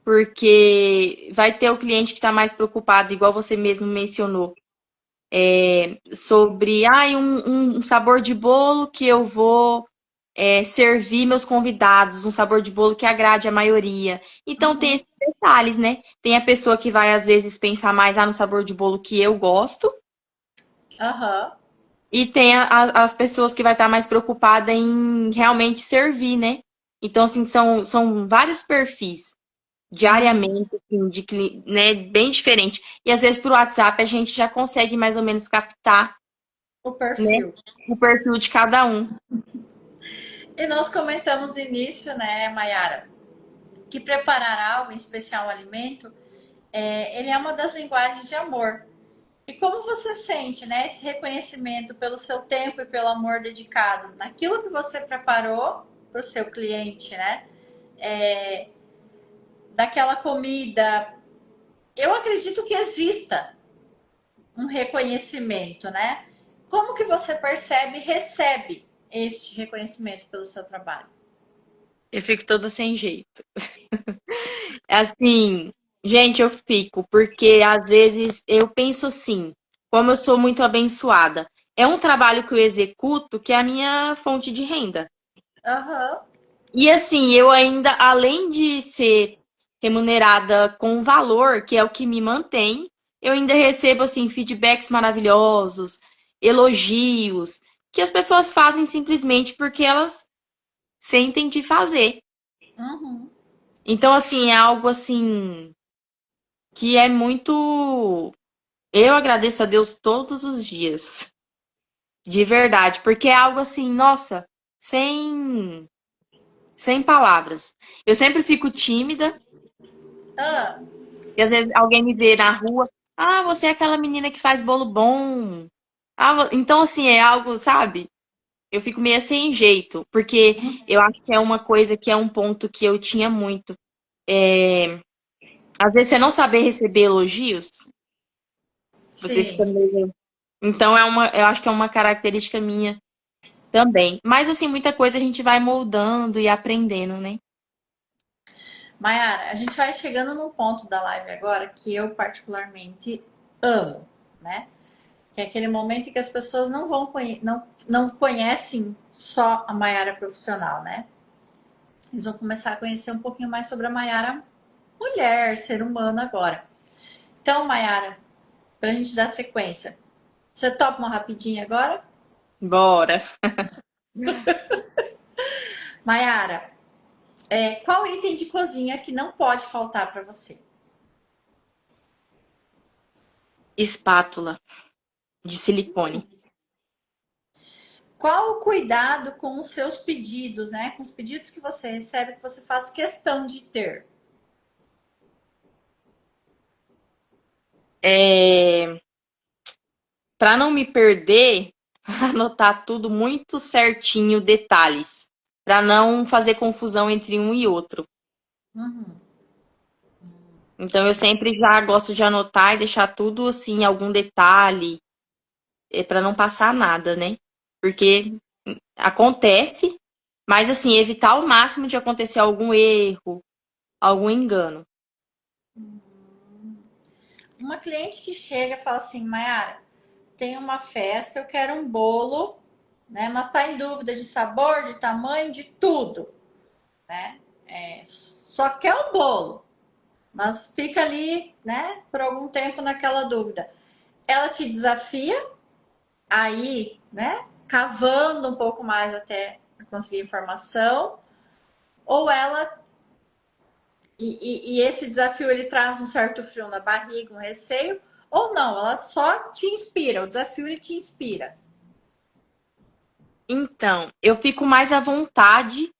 Porque vai ter o cliente que está mais preocupado, igual você mesmo mencionou, sobre um sabor de bolo que eu vou servir meus convidados, um sabor de bolo que agrade a maioria. Então tem Uhum. esses detalhes, né? Tem a pessoa que vai, às vezes, pensar mais no sabor de bolo que eu gosto. Aham. E tem as pessoas que vai estar mais preocupada em realmente servir, né? Então, assim, são vários perfis Uhum. diariamente, assim, né, bem diferente. E às vezes por WhatsApp a gente já consegue mais ou menos captar, O né, perfil. o perfil de cada um. E nós comentamos no início, né, Mayara, que preparar algo, em especial um alimento, ele é uma das linguagens de amor. E como você sente, né, esse reconhecimento pelo seu tempo e pelo amor dedicado naquilo que você preparou para o seu cliente, né? É, daquela comida. Eu acredito que exista um reconhecimento, né? Como que você percebe e recebe este reconhecimento pelo seu trabalho? Eu fico toda sem jeito. Assim, gente, eu fico, porque às vezes eu penso assim, como eu sou muito abençoada, é um trabalho que eu executo que é a minha fonte de renda. Aham. E assim, eu ainda, além de ser remunerada com valor, que é o que me mantém, eu ainda recebo assim feedbacks maravilhosos, elogios, que as pessoas fazem simplesmente porque elas sentem de fazer. Uhum. Então, assim, é algo assim que é muito. Eu agradeço a Deus todos os dias, de verdade, porque é algo assim, nossa, sem sem palavras. Eu sempre fico tímida. Ah, E às vezes alguém me vê na rua, você é aquela menina que faz bolo bom. Então, assim, é algo, sabe? Eu fico meio sem jeito, porque eu acho que é uma coisa que é um ponto que eu tinha muito. É, às vezes você não saber receber elogios, você fica sim. meio. Então, eu acho que é uma característica minha também. Mas, assim, muita coisa a gente vai moldando e aprendendo, né? Mayara, a gente vai chegando num ponto da live agora que eu particularmente amo, né? Que é aquele momento em que as pessoas não conhecem só a Mayara profissional, né? Eles vão começar a conhecer um pouquinho mais sobre a Mayara mulher, ser humano agora. Então, Mayara, para a gente dar sequência, você topa uma rapidinha agora? Bora. Mayara, qual item de cozinha que não pode faltar para você? Espátula de silicone. Qual o cuidado com os seus pedidos, né? Com os pedidos que você recebe, que você faz questão de ter? É, para não me perder, anotar tudo muito certinho, detalhes, para não fazer confusão entre um e outro. Uhum. Então eu sempre já gosto de anotar e deixar tudo assim, algum detalhe, para não passar nada, né? Porque acontece, mas assim, evitar ao máximo de acontecer algum erro, algum engano. Uma cliente que chega e fala assim, Mayara, tem uma festa, eu quero um bolo, né? Mas tá em dúvida de sabor, de tamanho, de tudo, né? Só quer o bolo, mas fica ali, né? Por algum tempo naquela dúvida. Ela te desafia aí, né? Cavando um pouco mais até conseguir informação, ou ela E esse desafio ele traz um certo frio na barriga, um receio, ou não? Ela só te inspira, o desafio ele te inspira. Então, eu fico mais à vontade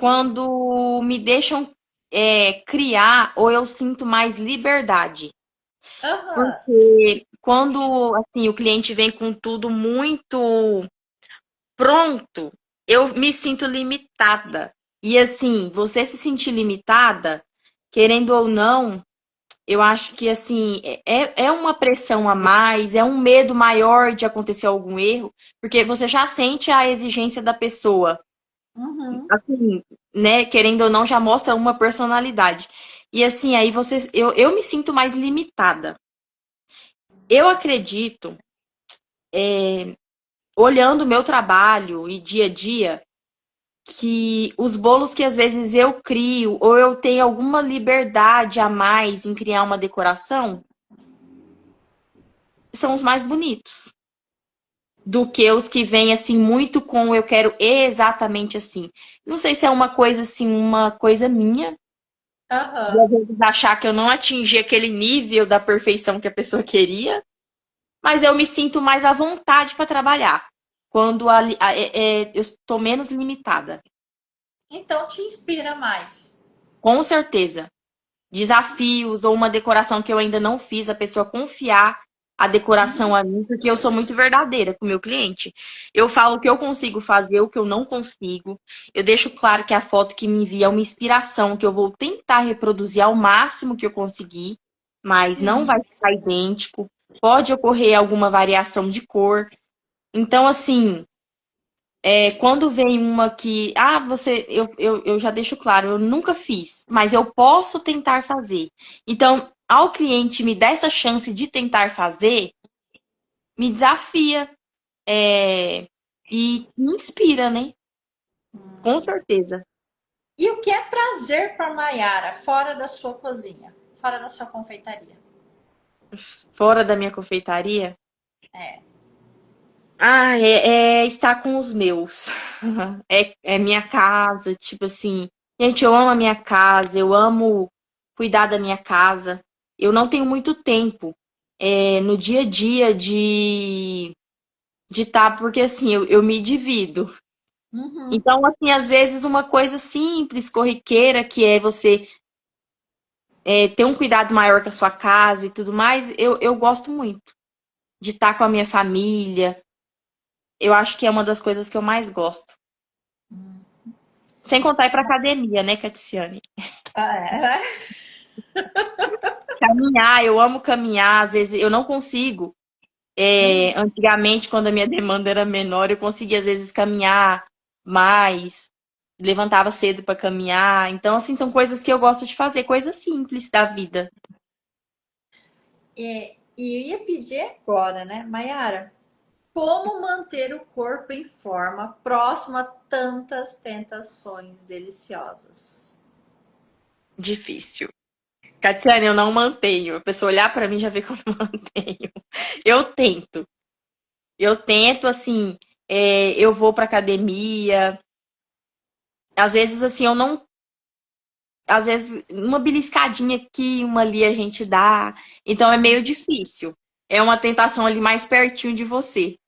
quando me deixam criar ou eu sinto mais liberdade. Aham. Porque quando assim, o cliente vem com tudo muito pronto, eu me sinto limitada. E assim, você se sentir limitada, querendo ou não, eu acho que assim, é uma pressão a mais, é um medo maior de acontecer algum erro, porque você já sente a exigência da pessoa. Uhum. Assim, né, querendo ou não, já mostra uma personalidade. E assim, aí eu me sinto mais limitada. Eu acredito, olhando o meu trabalho e dia a dia, que os bolos que às vezes eu crio, ou eu tenho alguma liberdade a mais em criar uma decoração, são os mais bonitos. Do que os que vêm assim muito com eu quero exatamente assim. Não sei se é uma coisa assim, uma coisa minha, de Aham. às vezes achar que eu não atingi aquele nível da perfeição que a pessoa queria, mas eu me sinto mais à vontade para trabalhar. Quando eu estou menos limitada. Então te inspira mais. Com certeza. Desafios ou uma decoração que eu ainda não fiz, a pessoa confiar a decoração Uhum. a mim, porque eu sou muito verdadeira com o meu cliente. Eu falo o que eu consigo fazer, o que eu não consigo. Eu deixo claro que a foto que me envia é uma inspiração, que eu vou tentar reproduzir ao máximo que eu conseguir, mas não vai Sim. ficar idêntico. Pode ocorrer alguma variação de cor. Então, assim, quando vem uma que, eu já deixo claro, eu nunca fiz, mas eu posso tentar fazer. Então, ao cliente me dar essa chance de tentar fazer, me desafia, e me inspira, né? Com certeza. E o que é prazer para Maiara fora da sua cozinha, fora da sua confeitaria? Fora da minha confeitaria, É. é estar com os meus. É minha casa, tipo assim. Gente, eu amo a minha casa, eu amo cuidar da minha casa. Eu não tenho muito tempo no dia a dia de estar, porque assim, eu me divido. Uhum. Então, assim, às vezes uma coisa simples, corriqueira, que é você ter um cuidado maior com a sua casa e tudo mais, eu gosto muito de estar com a minha família. Eu acho que é uma das coisas que eu mais gosto. Sem contar ir pra academia, né, Caticiane? Ah, é. Caminhar, eu amo caminhar, às vezes eu não consigo. Antigamente, quando a minha demanda era menor, eu conseguia às vezes caminhar mais, levantava cedo para caminhar. Então, assim, são coisas que eu gosto de fazer, coisas simples da vida. E eu ia pedir agora, né, Maiara? Como manter o corpo em forma próximo a tantas tentações deliciosas? Difícil. Catiane, eu não mantenho. A pessoa olhar para mim já vê que eu não mantenho. Eu tento. Eu tento, assim, eu vou pra academia. Às vezes, assim, eu não. Às vezes, uma beliscadinha aqui, uma ali a gente dá. Então é meio difícil. É uma tentação ali mais pertinho de você.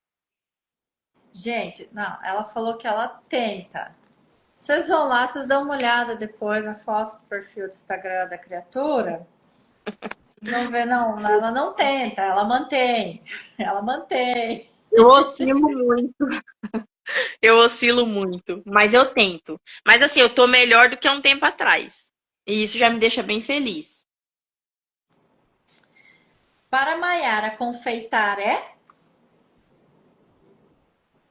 Gente, não, ela falou que ela tenta. Vocês vão lá, vocês dão uma olhada depois na foto do perfil do Instagram da criatura. Vocês vão ver, não, ela não tenta, ela mantém. Ela mantém. Eu oscilo muito. Eu oscilo muito. Mas eu tento. Mas assim, eu tô melhor do que há um tempo atrás. E isso já me deixa bem feliz. Para Maiara, confeitar é?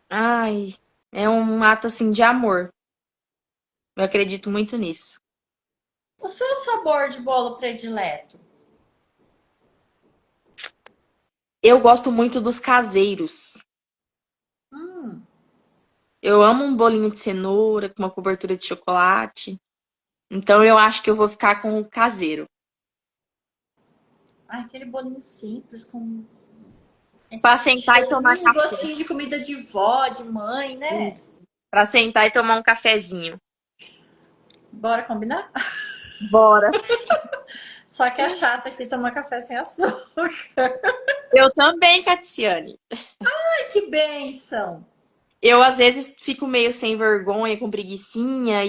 Ai, é um ato assim de amor. Eu acredito muito nisso. O seu sabor de bolo predileto? Eu gosto muito dos caseiros. Hum, Eu amo um bolinho de cenoura com uma cobertura de chocolate. Então eu acho que eu vou ficar com o caseiro. aquele bolinho simples com Pra sentar e tomar cheirinho, café. gostinho de comida de vó, de mãe, né? Pra sentar e tomar um cafezinho. Bora combinar? Bora. Só que a chata aqui toma café sem açúcar. Eu também, Catiane. Ai, que bênção! Eu, às vezes, fico meio sem vergonha, com preguicinha,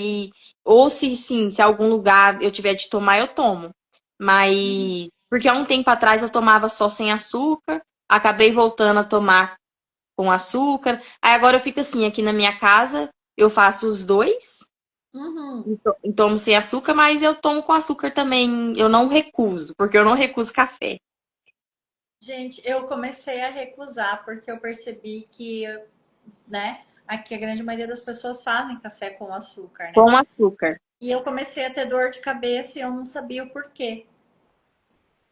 ou se sim, se algum lugar eu tiver de tomar, eu tomo. Mas, porque há um tempo atrás eu tomava só sem açúcar, acabei voltando a tomar com açúcar. Aí agora eu fico assim, aqui na minha casa, eu faço os dois, Uhum. e tomo sem açúcar, mas eu tomo com açúcar também. Eu não recuso, porque eu não recuso café. Gente, eu comecei a recusar porque eu percebi que, né, aqui a grande maioria das pessoas fazem café com açúcar, né? Com açúcar. E eu comecei a ter dor de cabeça e eu não sabia o porquê.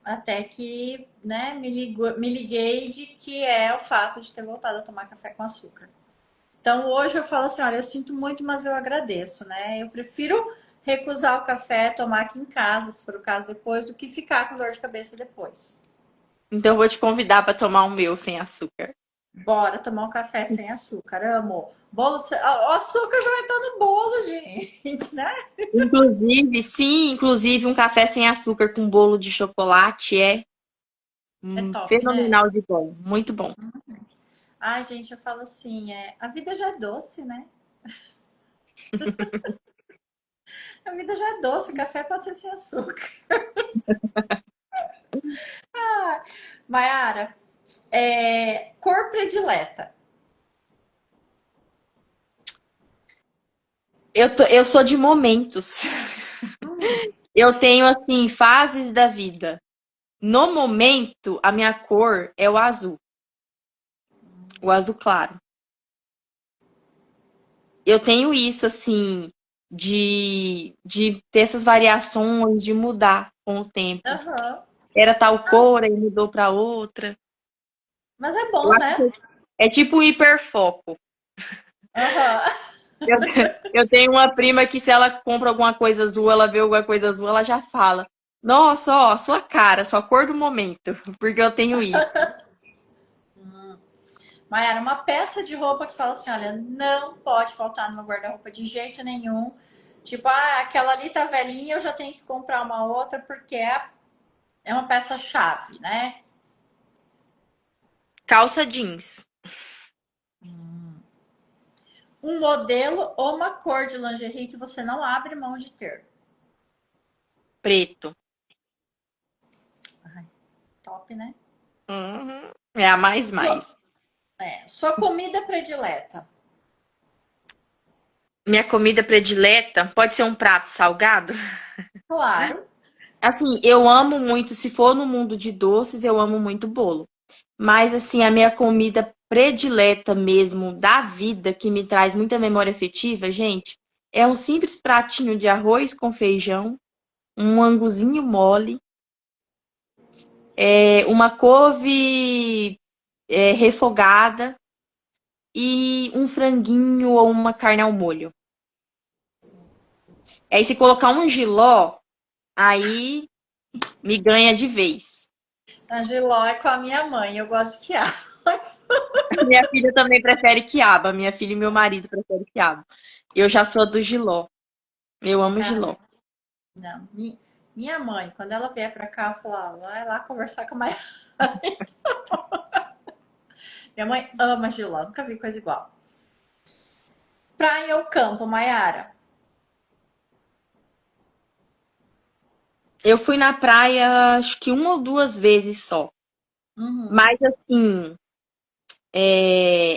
Até que, né, me liguei de que é o fato de ter voltado a tomar café com açúcar. Então hoje eu falo assim, olha, eu sinto muito, mas eu agradeço, né? Eu prefiro recusar o café, tomar aqui em casa, se for o caso depois, do que ficar com dor de cabeça depois. Então eu vou te convidar para tomar o meu sem açúcar. Bora tomar um café sem açúcar, amo. Bolo de... O açúcar já vai estar no bolo, gente, né? Inclusive, sim, inclusive um café sem açúcar com bolo de chocolate é É top, né? fenomenal de bom, muito bom. Ai, gente, eu falo assim, a vida já é doce, né? A vida já é doce, café pode ser sem açúcar. Mayara, cor predileta. Eu sou de momentos. Eu tenho assim fases da vida. No momento, a minha cor é o azul claro. Eu tenho isso assim de ter essas variações, de mudar com o tempo. Aham. Era tal cor, aí mudou para outra. Mas é Eu bom, acho né? que é tipo um hiperfoco. Aham. Eu, eu tenho uma prima que se ela compra alguma coisa azul, ela vê alguma coisa azul, ela já fala: Nossa, ó, sua cara, sua cor do momento. Porque eu tenho isso. Mayara, uma peça de roupa que você fala assim, olha, não pode faltar no meu guarda-roupa de jeito nenhum. Tipo, aquela ali tá velhinha, eu já tenho que comprar uma outra porque é uma peça-chave, né? Calça jeans, Um modelo ou uma cor de lingerie que você não abre mão de ter. preto. Ai, top, né? Uhum. É a mais Sua, mais. sua comida predileta. Minha comida predileta pode ser um prato salgado. Claro. Assim, eu amo muito, se for no mundo de doces, eu amo muito bolo. Mas assim, a minha comida predileta mesmo da vida, que me traz muita memória afetiva, gente, é um simples pratinho de arroz com feijão, um anguzinho mole, uma couve refogada e um franguinho ou uma carne ao molho. Aí se colocar um jiló, aí me ganha de vez. A Giló é com a minha mãe, eu gosto de quiabo. Minha filha também prefere quiabo. Minha filha e meu marido preferem quiabo. Eu já sou do jiló. Eu amo Cara, jiló. não. Minha mãe, quando ela vier pra cá, eu falo, vai lá conversar com a Maia. Minha mãe ama Giló, nunca vi coisa igual. Praia ou campo, Maiara? Eu fui na praia, acho que uma ou duas vezes só. Uhum. Mas assim,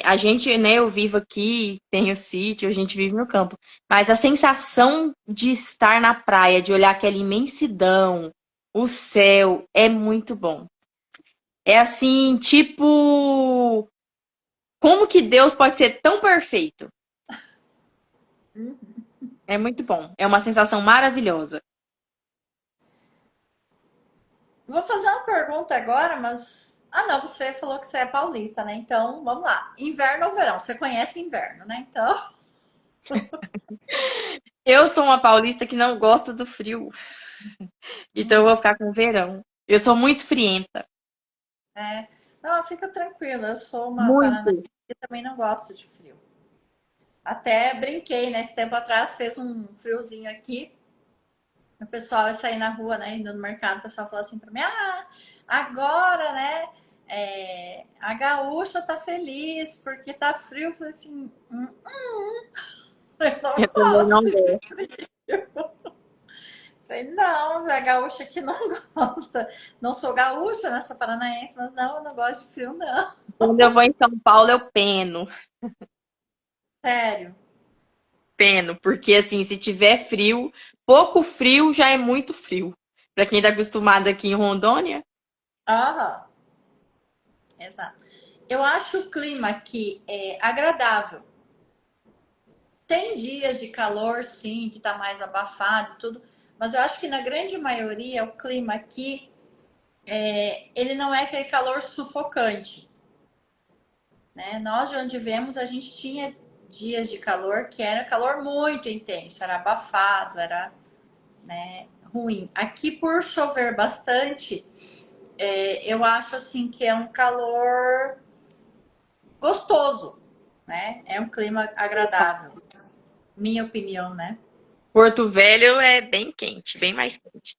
a gente, né, eu vivo aqui, tenho sítio, a gente vive no campo. Mas a sensação de estar na praia, de olhar aquela imensidão, o céu, é muito bom. É assim, tipo, como que Deus pode ser tão perfeito? É muito bom. É uma sensação maravilhosa. Vou fazer uma pergunta agora, mas. Ah, não, você falou que você é paulista, né? Então, vamos lá. Inverno ou verão? Você conhece inverno, né? Então. Eu sou uma paulista que não gosta do frio, então eu vou ficar com o verão. Eu sou muito frienta. É. Não, fica tranquila. Eu sou uma paranaense Muito. e também não gosto de frio. Até brinquei, né? Esse tempo atrás fez um friozinho aqui. O pessoal vai sair na rua, né? Indo no mercado, o pessoal fala assim pra mim: ah, agora, né? A gaúcha tá feliz porque tá frio. Eu falei assim: eu não Eu também não gosto de gosto. frio. Falei, não, a gaúcha que não gosta. Não sou gaúcha, né? Sou paranaense, mas não, eu não gosto de frio, não. Quando eu vou em São Paulo, eu peno. Sério. Peno, porque assim, se tiver frio, pouco frio já é muito frio. Pra quem tá acostumado aqui em Rondônia. Aham, exato. Eu acho o clima aqui agradável. Tem dias de calor, sim, que tá mais abafado e tudo, mas eu acho que na grande maioria o clima aqui, ele não é aquele calor sufocante, né? Nós de onde vemos, a gente tinha dias de calor que era calor muito intenso, era abafado, era, né, ruim. Aqui, por chover bastante, eu acho assim que é um calor gostoso, né? É um clima agradável, minha opinião, né? Porto Velho é bem quente, bem mais quente.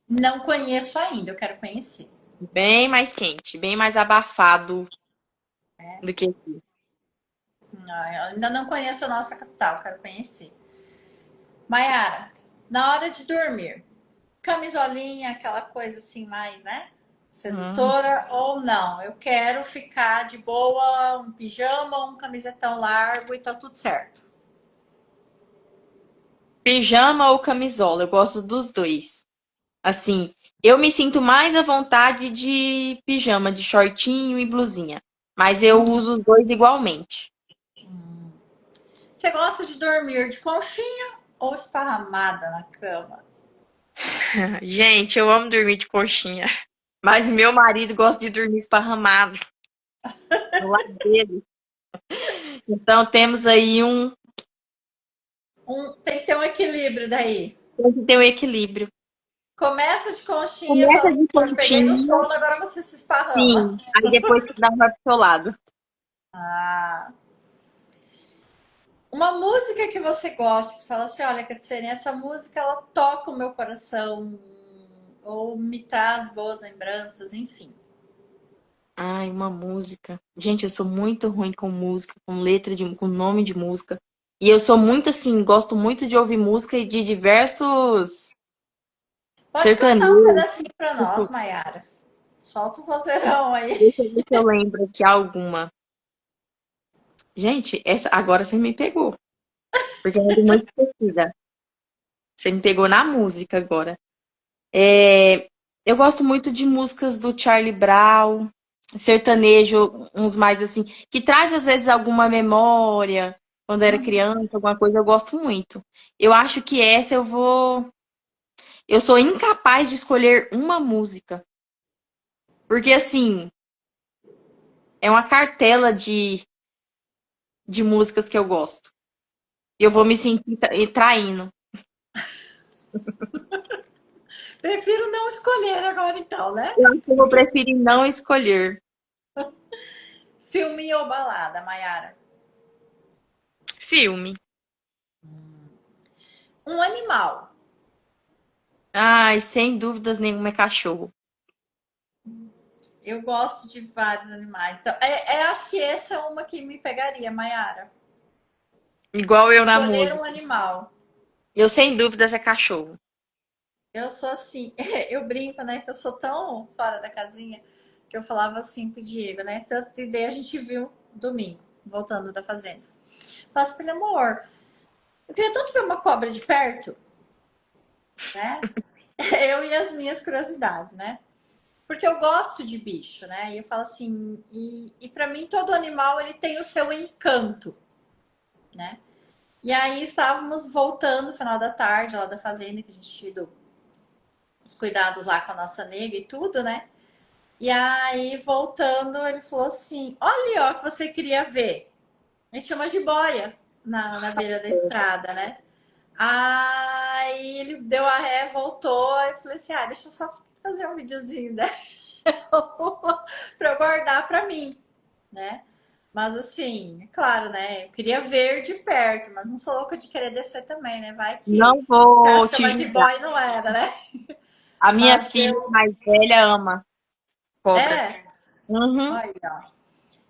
Não conheço ainda, eu quero conhecer. Bem mais quente, bem mais abafado do que aqui. Não, eu ainda não conheço a nossa capital, quero conhecer. Maiara, na hora de dormir, camisolinha, aquela coisa assim mais, né? Hum. Sedutora ou não? Eu quero ficar de boa, um pijama, um camisetão largo e tá tudo certo. Pijama ou camisola, eu gosto dos dois. Assim, eu me sinto mais à vontade de pijama, de shortinho e blusinha. Mas eu Uhum. uso os dois igualmente. Você gosta de dormir de conchinha ou esparramada na cama? Gente, eu amo dormir de coxinha. Mas meu marido gosta de dormir esparramado no lado dele. Então temos aí Tem que ter um equilíbrio daí. tem que ter um equilíbrio. Começa de conchinha, fala Começa assim, de "Poxa, peguei no conchinha, sono, agora você se esparrama." sim. Aí depois cada um vai pro seu lado. Ah, uma música que você gosta, que você fala assim, olha, Catsene, essa música ela toca o meu coração ou me traz boas lembranças, enfim. Ai, uma música. Gente, eu sou muito ruim com música, com letra com nome de música. E eu sou muito assim, gosto muito de ouvir música e de diversos Pode cantar um sertanejos. pedacinho para nós, Tipo, Maiara. Solta o vozeirão aí. deixa eu ver se eu lembro de alguma. Gente, essa agora você me pegou, porque eu ando muito esquecida. Você me pegou na música agora. É, eu gosto muito de músicas do Charlie Brown, sertanejo, uns mais assim, que traz às vezes alguma memória, quando era Uhum. criança, alguma coisa, eu gosto muito. Eu acho que essa eu vou. Eu sou incapaz de escolher uma música, porque assim, é uma cartela de músicas que eu gosto. E eu vou me sentir traindo. Prefiro não escolher agora então, né? Eu acho que eu vou preferir não escolher. Filme ou balada, Maiara? Filme. Um animal. Ai, sem dúvidas nenhuma é cachorro. Eu gosto de vários animais. Então, acho que essa é uma que me pegaria, Maiara. Igual eu na Escolher música. um animal. Eu sem dúvidas é cachorro. Eu sou assim, eu brinco, né? Que eu sou tão fora da casinha que eu falava assim pro Diego, né? Tanta ideia a gente viu domingo, voltando da fazenda. Faço pra ele, amor, eu queria tanto ver uma cobra de perto, né? Eu e as minhas curiosidades, né? Porque eu gosto de bicho, né? E eu falo assim, e para mim todo animal ele tem o seu encanto, né? E aí estávamos voltando no final da tarde lá da fazenda, que a gente tinha os cuidados lá com a nossa nega e tudo, né? E aí, voltando, ele falou assim: olha, ó, o que você queria ver. A gente chama de boia na beira da estrada, né? Aí ele deu a ré, voltou, e falei assim: ah, deixa eu só fazer um videozinho dela pra eu guardar pra mim, né? Mas assim, é claro, né? Eu queria ver de perto, mas não sou louca de querer descer também, né? Vai que Não vou te Cascavel julgar. Boy não era, né? A minha Mas filha eu. mais velha ama cobras. É, Uhum. olha, ó.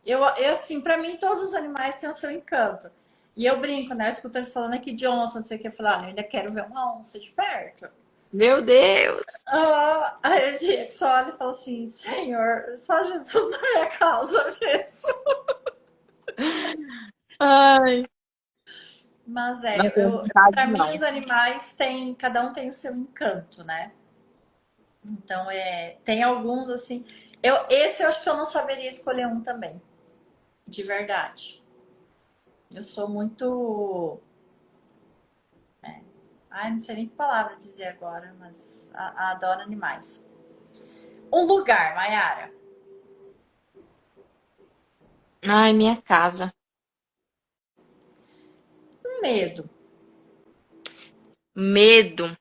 Eu assim, pra mim, todos os animais têm o seu encanto. E eu brinco, né? Eu escuto eles falando aqui de onça, não sei o que. Eu falo, olha, eu ainda quero ver uma onça de perto. Meu Deus! Ah, aí o Diego só olha e fala assim: Senhor, só Jesus na minha causa mesmo. Ai, Mas não tenho vontade, para mim, não. os animais têm, cada um tem o seu encanto, né? Então, tem alguns assim. Esse eu acho que eu não saberia escolher um também, de verdade. Eu sou muito. Ai, não sei nem que palavra dizer agora, mas adoro animais. Um lugar, Mayara. Ai, minha casa. Um medo. Medo.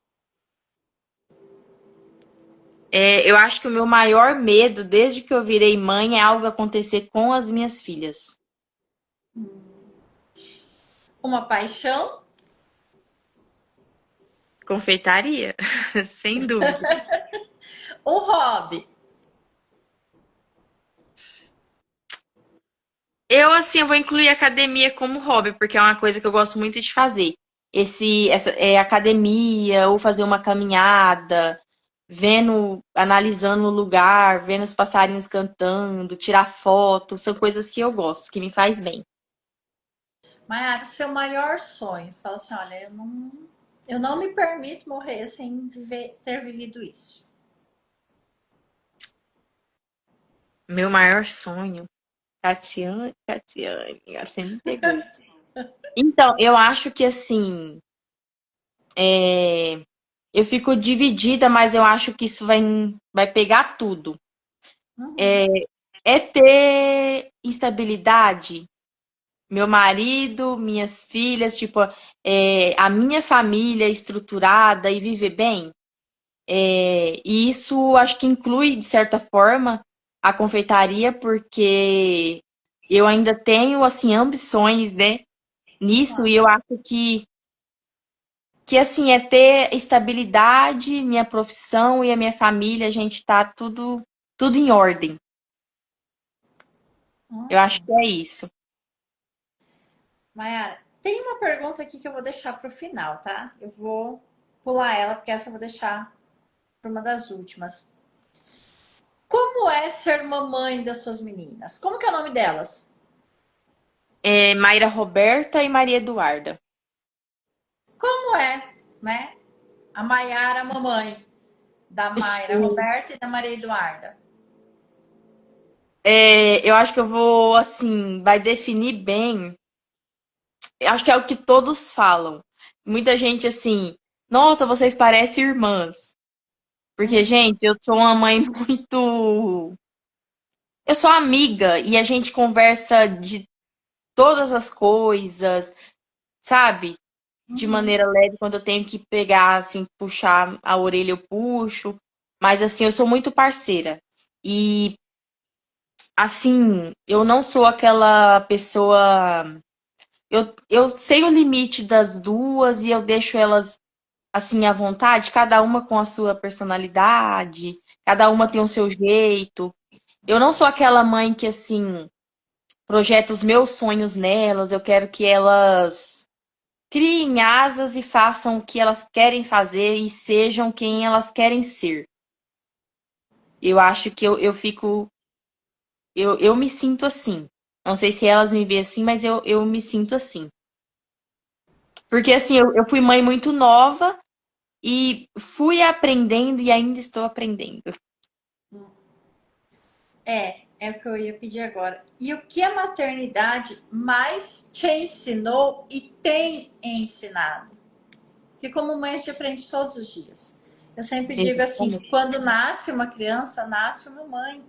É, eu acho que o meu maior medo, desde que eu virei mãe, é algo acontecer com as minhas filhas. Uma paixão. Confeitaria, sem dúvida. Um hobby. Eu vou incluir academia como hobby, porque é uma coisa que eu gosto muito de fazer. Academia, ou fazer uma caminhada, analisando o lugar, vendo os passarinhos cantando, tirar foto, são coisas que eu gosto, que me faz bem. Mayara, seu maior sonho. Você fala assim: olha, eu não me permito morrer sem ter vivido isso. Meu maior sonho, Catiane, agora você me pegou. Então, eu acho que assim, eu fico dividida, mas eu acho que isso vai pegar tudo. Uhum. É ter estabilidade. Meu marido, minhas filhas, tipo, a minha família estruturada e viver bem. E isso acho que inclui, de certa forma, a confeitaria, porque eu ainda tenho, assim, ambições, né, nisso, e eu acho que assim, é ter estabilidade, minha profissão e a minha família, a gente tá tudo em ordem. Eu acho Hum. que é isso. Mayara, tem uma pergunta aqui que eu vou deixar para o final, tá? Eu vou pular ela, porque essa eu vou deixar para uma das últimas. Como é ser mamãe das suas meninas? Como que é o nome delas? Mayra Roberta e Maria Eduarda. Como é, né? A Mayara, mamãe da Mayra Roberta e da Maria Eduarda. Eu acho que eu vou, assim, vai definir bem. Eu acho que é o que todos falam. Muita gente, assim, nossa, vocês parecem irmãs. Porque, Uhum. gente, eu sou uma mãe muito. Eu sou amiga e a gente conversa de todas as coisas, sabe? De Uhum. maneira leve, quando eu tenho que pegar, assim, puxar a orelha, eu puxo. Mas, assim, eu sou muito parceira. E, assim, eu não sou aquela pessoa. Eu sei o limite das duas e eu deixo elas, assim, à vontade, cada uma com a sua personalidade, cada uma tem o seu jeito. Eu não sou aquela mãe que, assim, projeta os meus sonhos nelas, eu quero que elas criem asas e façam o que elas querem fazer e sejam quem elas querem ser. Eu acho que eu fico. Eu me sinto assim. Não sei se elas me veem assim, mas eu me sinto assim. Porque assim, eu fui mãe muito nova e fui aprendendo e ainda estou aprendendo. É o que eu ia pedir agora. E o que a maternidade mais te ensinou e tem ensinado? Porque como mãe a gente aprende todos os dias. Eu sempre digo assim, Exatamente. que quando nasce uma criança, nasce uma mãe.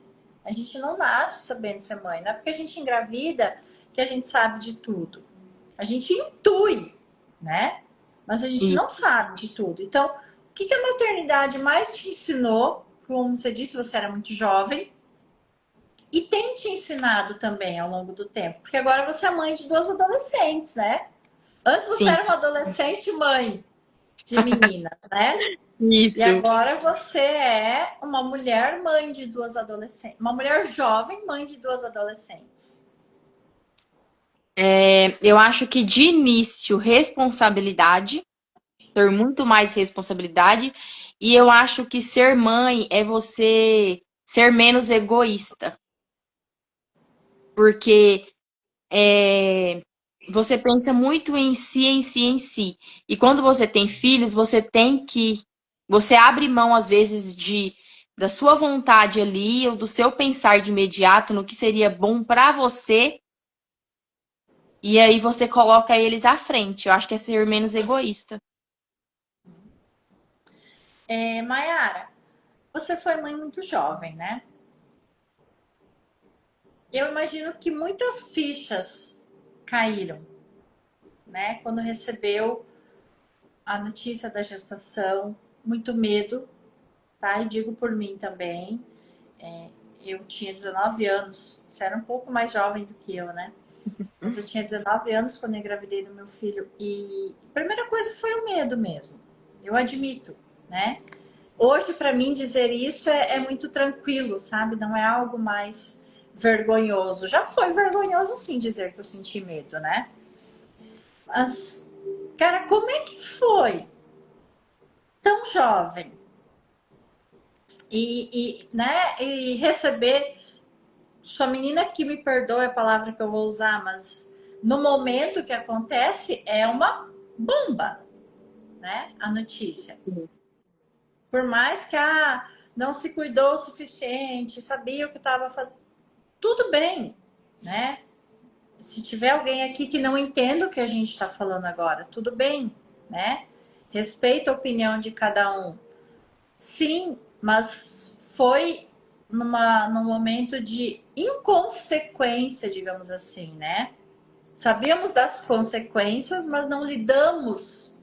A gente não nasce sabendo ser mãe. Não é porque a gente engravida que a gente sabe de tudo. A gente intui, né? Mas a gente E não sabe de tudo. Então, o que a maternidade mais te ensinou? Como você disse, você era muito jovem. E tem te ensinado também ao longo do tempo, porque agora você é mãe de duas adolescentes, né? Antes você Sim, era uma adolescente mãe de meninas, né? E isso. agora você é uma mulher mãe de duas adolescentes, uma mulher jovem mãe de duas adolescentes. Eu acho que de início, responsabilidade, ter muito mais responsabilidade, e eu acho que ser mãe é você ser menos egoísta, porque você pensa muito em si, em si, em si. E quando você tem filhos, você abre mão às vezes da sua vontade ali ou do seu pensar de imediato no que seria bom para você. E aí você coloca eles à frente. Eu acho que é ser menos egoísta. Maiara, você foi mãe muito jovem, né? Eu imagino que muitas fichas caíram, né? Quando recebeu a notícia da gestação, muito medo, tá? E digo por mim também. Eu tinha 19 anos, você era um pouco mais jovem do que eu, né? Mas eu tinha 19 anos quando eu engravidei do meu filho. E a primeira coisa foi o medo mesmo. Eu admito, né? Hoje, para mim, dizer isso é muito tranquilo, sabe? Não é algo mais vergonhoso. Já foi vergonhoso, sim, dizer que eu senti medo, né? Mas, cara, como é que foi tão jovem e receber sua menina, que me perdoe a palavra que eu vou usar, mas no momento que acontece é uma bomba, né? A notícia. Por mais que não se cuidou o suficiente, sabia o que estava fazendo, tudo bem, né? Se tiver alguém aqui que não entenda o que a gente está falando agora, tudo bem, né? Respeito a opinião de cada um. Sim, mas foi num momento de inconsequência, digamos assim, né? Sabíamos das consequências, mas não lidamos,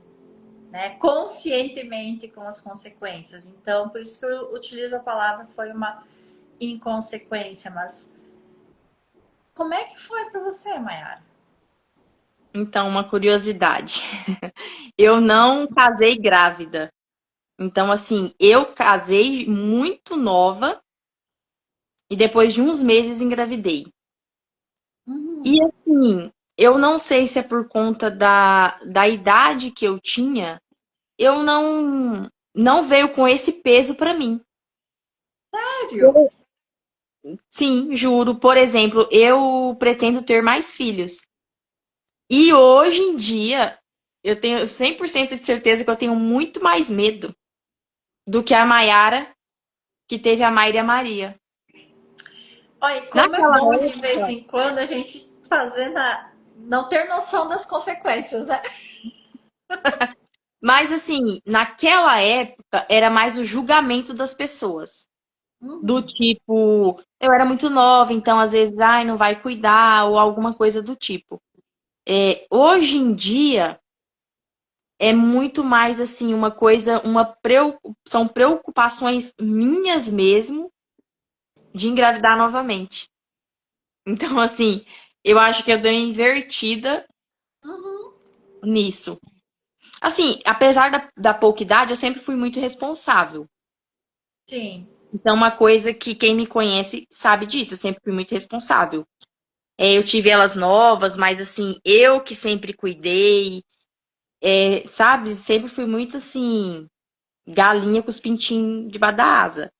né, conscientemente com as consequências. Então, por isso que eu utilizo a palavra foi uma inconsequência. Mas como é que foi para você, Mayara? Então, uma curiosidade. Eu não casei grávida. Então, assim, eu casei muito nova e depois de uns meses engravidei. E Uhum, assim, eu não sei se é por conta da idade que eu tinha, eu não veio com esse peso pra mim. sério? Sim, juro. Por exemplo, eu pretendo ter mais filhos. E hoje em dia, eu tenho 100% de certeza que eu tenho muito mais medo do que a Maiara, que teve a Mayra e a Maria. Olha, como é Naquela bom de vez época. em quando a gente não ter noção das consequências, né? Mas assim, naquela época era mais o julgamento das pessoas. Do Uhum. tipo, eu era muito nova, então às vezes, ai, não vai cuidar, ou alguma coisa do tipo. Hoje em dia é muito mais assim, uma coisa, são preocupações minhas mesmo de engravidar novamente. Então, assim, eu acho que eu dei uma invertida Uhum. nisso. Assim, apesar da pouca idade, eu sempre fui muito responsável. Sim. Então, uma coisa que quem me conhece sabe disso, eu sempre fui muito responsável. Eu tive elas novas, mas assim, eu que sempre cuidei, sabe? Sempre fui muito assim, galinha com os pintinhos debaixo da asa.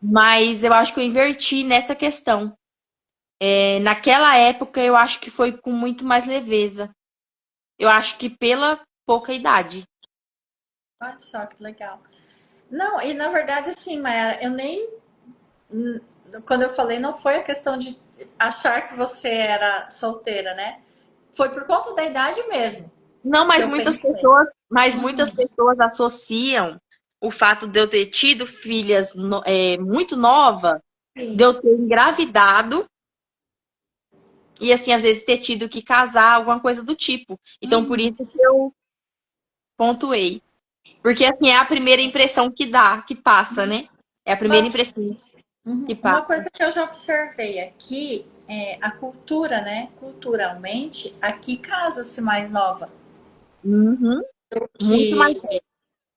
Mas eu acho que eu inverti nessa questão. Naquela época, eu acho que foi com muito mais leveza. Eu acho que pela pouca idade. Olha só que legal. Não, e na verdade, assim, Mayara, eu nem. Quando eu falei, não foi a questão de achar que você era solteira, né? Foi por conta da idade mesmo Não, que mas eu pensei. muitas Uhum. pessoas associam o fato de eu ter tido filhas muito nova, de Sim. eu ter engravidado e assim, às vezes ter tido que casar, alguma coisa do tipo. Então, por isso Uhum. que eu pontuei. Porque assim, é a primeira impressão que dá, que passa, né? É a primeira Mas impressão. que Uma passa. coisa que eu já observei aqui é a cultura, né? Culturalmente, aqui casa-se mais nova Uhum. Muito mais. que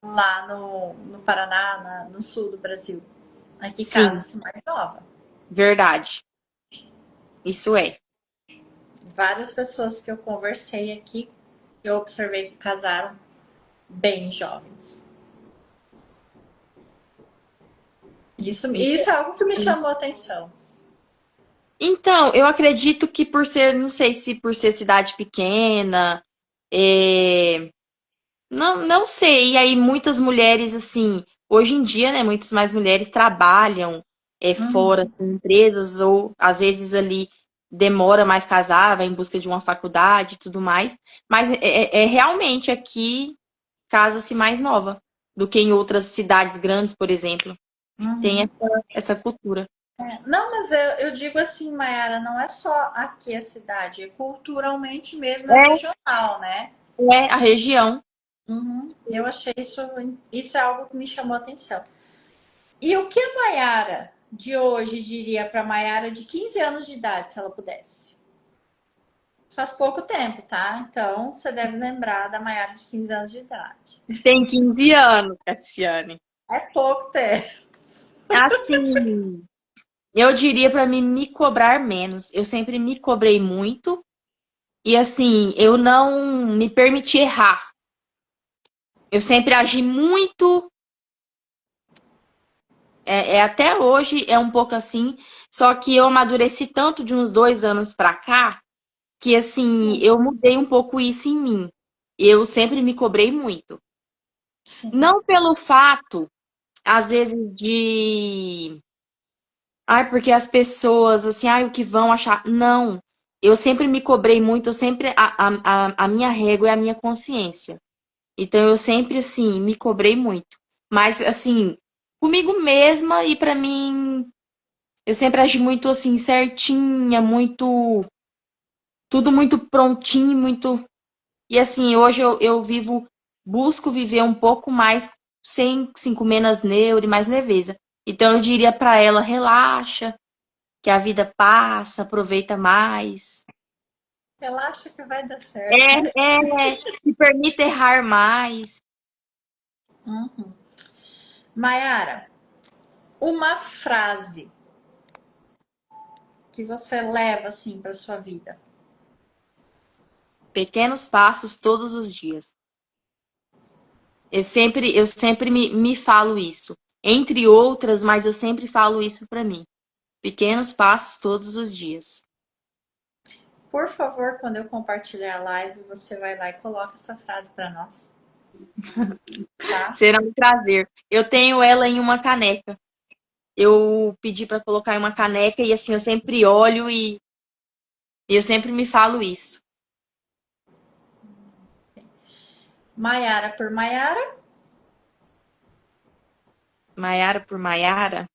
lá no Paraná, no sul do Brasil. Aqui Sim, casa-se mais nova. verdade. Isso é. Várias pessoas que eu conversei aqui, eu observei que casaram bem jovens. Isso é algo que me chamou a atenção. Então, eu acredito que por ser, não sei se por ser cidade pequena, é, não sei. E aí muitas mulheres, assim, hoje em dia, né, muitas mais mulheres trabalham fora Uhum, em empresas ou às vezes ali demora mais casar, vai em busca de uma faculdade e tudo mais. Mas realmente aqui casa-se mais nova do que em outras cidades grandes, por exemplo. Tem uhum. essa cultura. Não, mas eu digo assim, Mayara, não é só aqui a cidade, é culturalmente mesmo, é É, regional, né? é a região. Uhum. Eu achei isso é algo que me chamou a atenção. E o que a Mayara de hoje diria para a Mayara de 15 anos de idade, se ela pudesse? Faz pouco tempo, tá? Então você deve lembrar da Mayara de 15 anos de idade. Tem 15 anos, Cassiane. É pouco tempo. Assim, eu diria pra mim me cobrar menos. Eu sempre me cobrei muito e assim, eu não me permiti errar. Eu sempre agi muito, até hoje é um pouco assim, só que eu amadureci tanto de uns 2 anos pra cá que assim, eu mudei um pouco isso em mim. Eu sempre me cobrei muito. Sim. Não pelo fato, às vezes, de ai, porque as pessoas, assim, ai, o que vão achar? Não. Eu sempre me cobrei muito, eu sempre. A minha régua é a minha consciência. Então, eu sempre, assim, me cobrei muito. Mas, assim, comigo mesma e pra mim, eu sempre agi muito, assim, certinha, muito. Tudo muito prontinho, muito. E, assim, hoje eu vivo. Busco viver um pouco mais sem, assim, com menos neuro e mais leveza. Então, eu diria pra ela: relaxa, que a vida passa, aproveita mais. Relaxa que vai dar certo. Se permite errar mais. Uhum. Mayara, uma frase que você leva assim para sua vida. Pequenos passos todos os dias. Eu sempre me falo isso. Entre outras, mas eu sempre falo isso pra mim. Pequenos passos todos os dias. Por favor, quando eu compartilhar a live, você vai lá e coloca essa frase para nós, tá? Será um prazer. Eu tenho ela em uma caneca. Eu pedi pra colocar em uma caneca e assim eu sempre olho e eu sempre me falo isso. Maiara por Maiara. Maiara por Maiara.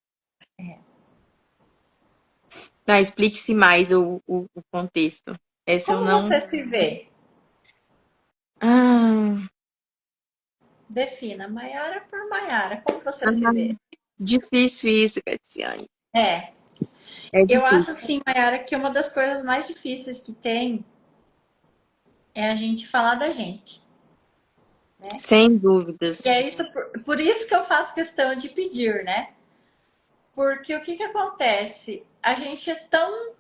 Não, explique-se mais o contexto. Essa eu Como não. você se vê? Ah, Defina Maiara por Maiara. Como você se ah, vê? difícil isso, Catiane. É, É eu acho difícil. assim, Maiara, que uma das coisas mais difíceis que tem é a gente falar da gente, né? Sem E é dúvidas. isso por isso que eu faço questão de pedir, né? Porque o que que acontece? A gente é tão,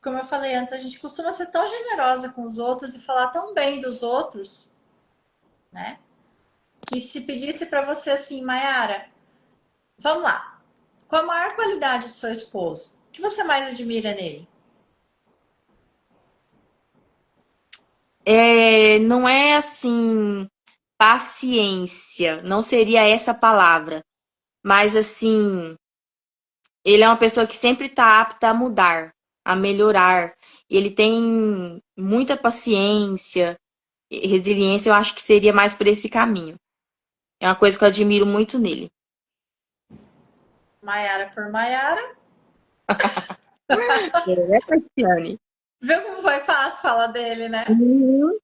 como eu falei antes, a gente costuma ser tão generosa com os outros e falar tão bem dos outros, né? Que se pedisse para você assim, Mayara, vamos lá. Qual a maior qualidade do seu esposo? O que você mais admira nele? Não é assim, paciência, não seria essa a palavra, mas assim, ele é uma pessoa que sempre está apta a mudar, a melhorar. Ele tem muita paciência, e resiliência, eu acho que seria mais por esse caminho. É uma coisa que eu admiro muito nele. Mayara por Mayara. É, Tatiane? Viu como foi fácil falar dele, né? Uhum.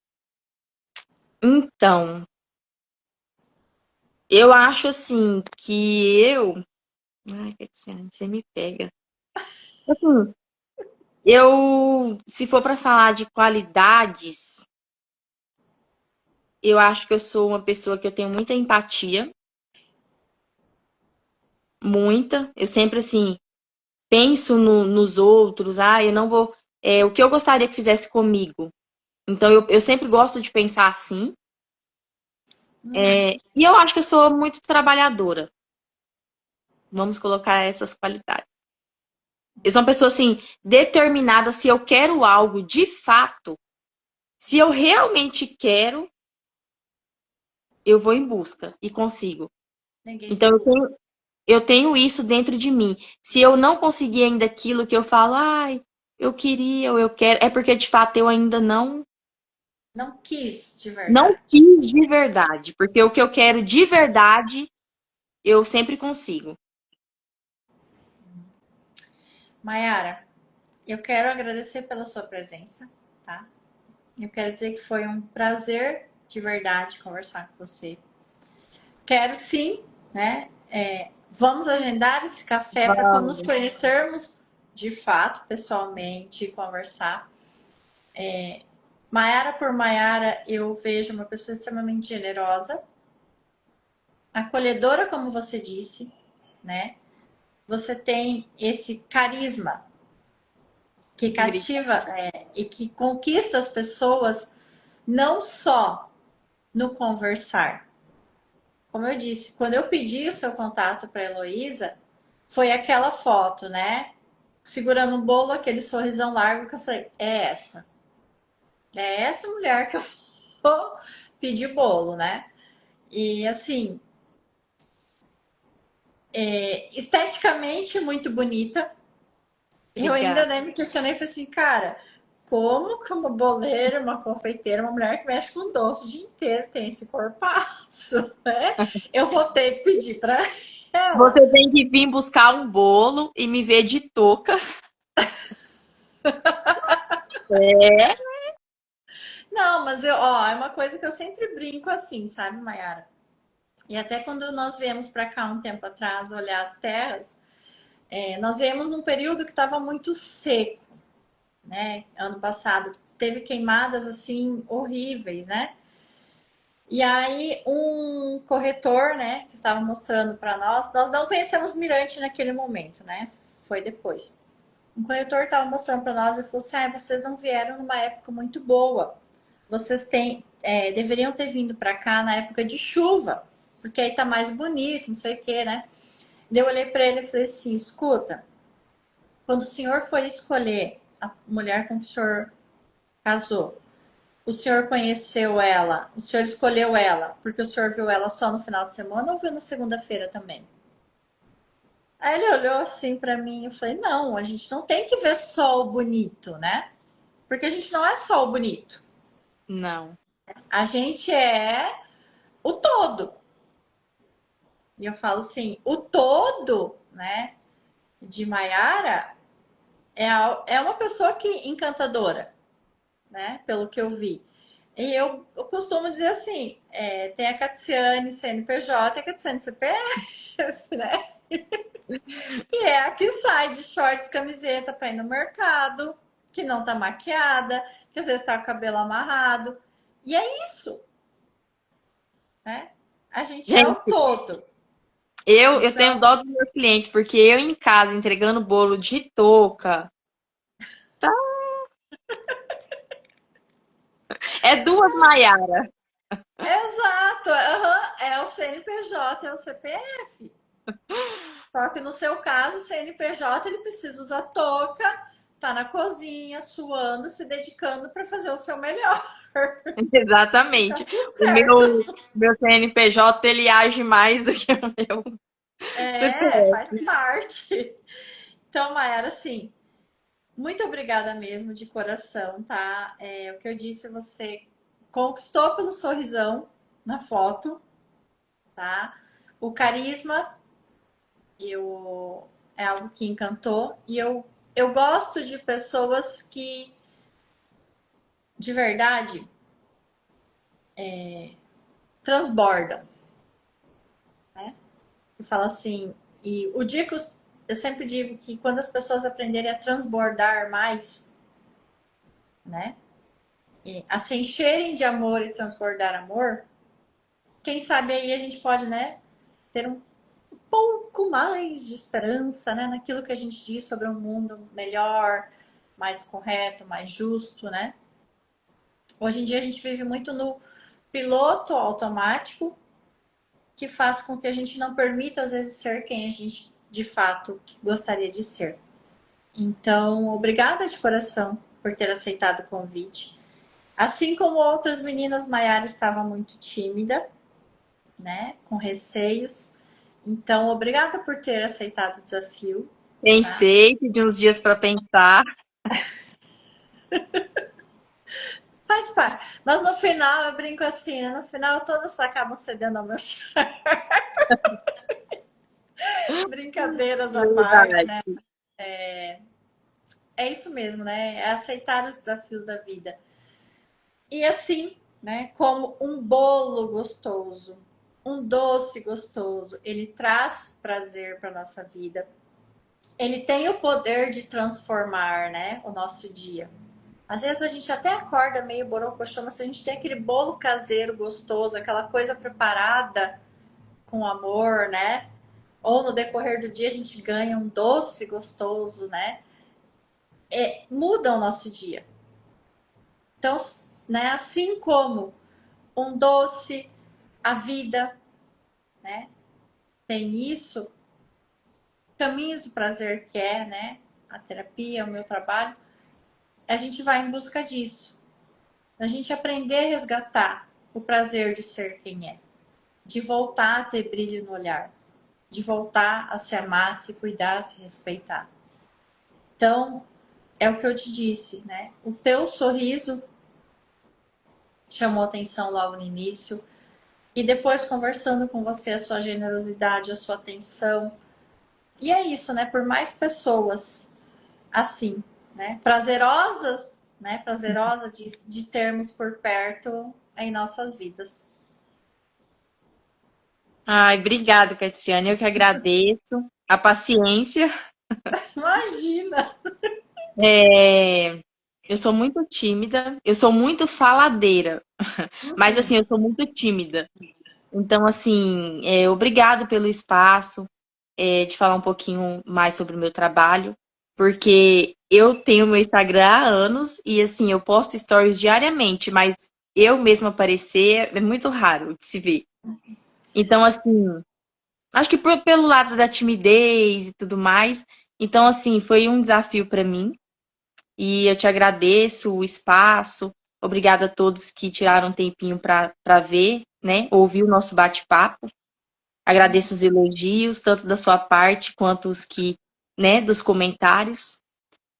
Então, eu acho assim que eu Ai, Cassiane, você me pega. Assim, eu, se for para falar de qualidades, eu acho que eu sou uma pessoa que eu tenho muita empatia, muita. Eu sempre, assim, penso nos outros. Ah, eu não vou. O que eu gostaria que fizesse comigo. Então, eu sempre gosto de pensar assim. E eu acho que eu sou muito trabalhadora. Vamos colocar essas qualidades. Eu sou uma pessoa, assim, determinada. Se eu quero algo de fato, se eu realmente quero, eu vou em busca e consigo. Ninguém Então, segura. eu tenho isso dentro de mim. Se eu não conseguir ainda aquilo que eu falo, ai, eu queria ou eu quero, é porque de fato eu ainda Não quis de não verdade. quis de verdade. Porque o que eu quero de verdade, eu sempre consigo. Mayara, eu quero agradecer pela sua presença, tá? Eu quero dizer que foi um prazer de verdade conversar com você. Quero sim, né? Vamos agendar esse café para quando nos Vamos. conhecermos de fato, pessoalmente, conversar. Maiara por Maiara, eu vejo uma pessoa extremamente generosa, acolhedora, como você disse, né? Você tem esse carisma que Obrigada. cativa e que conquista as pessoas não só no conversar. Como eu disse, quando eu pedi o seu contato para Heloísa, foi aquela foto, né? Segurando um bolo, aquele sorrisão largo que eu falei, é essa. É essa mulher que eu vou pedir bolo, né? E assim, esteticamente muito bonita. Eu ainda Obrigada. nem me questionei, falei assim, cara, como que uma boleira, uma confeiteira, uma mulher que mexe com doce o dia inteiro tem esse corpaço, né? Eu vou ter que pedir para ela. Você tem que vir buscar um bolo e me ver de touca. É. Não, mas ó, é uma coisa que eu sempre brinco assim, sabe, Mayara? E até quando nós viemos para cá um tempo atrás olhar as terras, nós viemos num período que estava muito seco, né? Ano passado teve queimadas assim horríveis, né? E aí um corretor, né, que estava mostrando para nós não conhecemos Mirante naquele momento, né? Foi depois. Um corretor estava mostrando para nós e falou assim: ah, vocês não vieram numa época muito boa. Vocês deveriam ter vindo para cá na época de chuva, porque aí tá mais bonito, não sei o que, né? Daí eu olhei para ele e falei assim: escuta, quando o senhor foi escolher a mulher com que o senhor casou, o senhor conheceu ela, o senhor escolheu ela, porque o senhor viu ela só no final de semana ou viu na segunda-feira também? Aí ele olhou assim para mim e falei: não, a gente não tem que ver só o bonito, né? Porque a gente não é só o bonito. Não. A gente é o todo. E eu falo assim, o todo, né, de Maiara é uma pessoa que encantadora, né, pelo que eu vi. E eu costumo dizer assim, tem a Catiane CNPJ e a Catiane CPF, né? Que é a que sai de shorts, camiseta para ir no mercado, que não tá maquiada, que às vezes tá com o cabelo amarrado. E é isso, né? A gente é o Gente, todo. eu tenho Então, dó dos meus clientes, porque eu em casa entregando bolo de touca. Tá? É duas Maiara. exato, uhum, é o CNPJ, é o CPF. Só que no seu caso, o CNPJ ele precisa usar touca, tá na cozinha, suando, se dedicando para fazer o seu melhor. E tá Exatamente. tudo O certo. meu CNPJ, ele age mais do que o meu Faz CPF. parte. Então, Mayara, assim, muito obrigada mesmo, de coração, tá? O que eu disse, você conquistou pelo sorrisão na foto, tá? O carisma é algo que encantou. E eu gosto de pessoas que, de verdade, transbordam, né? E fala assim, E o dia que eu sempre digo que quando as pessoas aprenderem a transbordar mais, né? E a se encherem de amor e transbordar amor, quem sabe aí a gente pode, né, ter um pouco mais de esperança, né, naquilo que a gente diz sobre um mundo melhor, mais correto, mais justo, né? Hoje em dia a gente vive muito no piloto automático, que faz com que a gente não permita, às vezes, ser quem a gente de fato gostaria de ser. Então, obrigada de coração por ter aceitado o convite. Assim como outras meninas, Maiara estava muito tímida, né? Com receios. Então, obrigada por ter aceitado o desafio. Tá? Pensei, pedi uns dias para pensar. Faz parte. Mas no final, eu brinco assim, né? No final, todas acabam cedendo ao meu charme. Brincadeiras à parte, Verdade. né? É isso mesmo, né? É aceitar os desafios da vida. E assim, né? Como um bolo gostoso, um doce gostoso, ele traz prazer para nossa vida. Ele tem o poder de transformar, né, o nosso dia. Às vezes a gente até acorda meio borocochô, mas se a gente tem aquele bolo caseiro gostoso, aquela coisa preparada com amor, né? Ou no decorrer do dia a gente ganha um doce gostoso, né? Muda o nosso dia. Então, né, assim como um doce, a vida, né? Tem isso, caminhos do prazer que é, né? A terapia, o meu trabalho, a gente vai em busca disso. A gente aprender a resgatar o prazer de ser quem é, de voltar a ter brilho no olhar, de voltar a se amar, se cuidar, se respeitar. Então, é o que eu te disse, né? O teu sorriso chamou atenção logo no início, e depois conversando com você, a sua generosidade, a sua atenção. E é isso, né? Por mais pessoas assim, né? Prazerosas, né? Prazerosa de termos por perto em nossas vidas. Ai, obrigada, Catiane. Eu que agradeço a paciência. Imagina! É, eu sou muito tímida, eu sou muito faladeira, mas Uhum. assim, eu sou muito tímida. Então, assim, obrigado pelo espaço, de falar um pouquinho mais sobre o meu trabalho, porque eu tenho meu Instagram há anos e assim, eu posto stories diariamente, mas eu mesma aparecer é muito raro de se ver. Então, assim, acho que pelo lado da timidez e tudo mais, então, assim, foi um desafio para mim. E eu te agradeço o espaço. Obrigada a todos que tiraram um tempinho para ver, né? Ouvir o nosso bate-papo. Agradeço os elogios, tanto da sua parte quanto os que, né, dos comentários.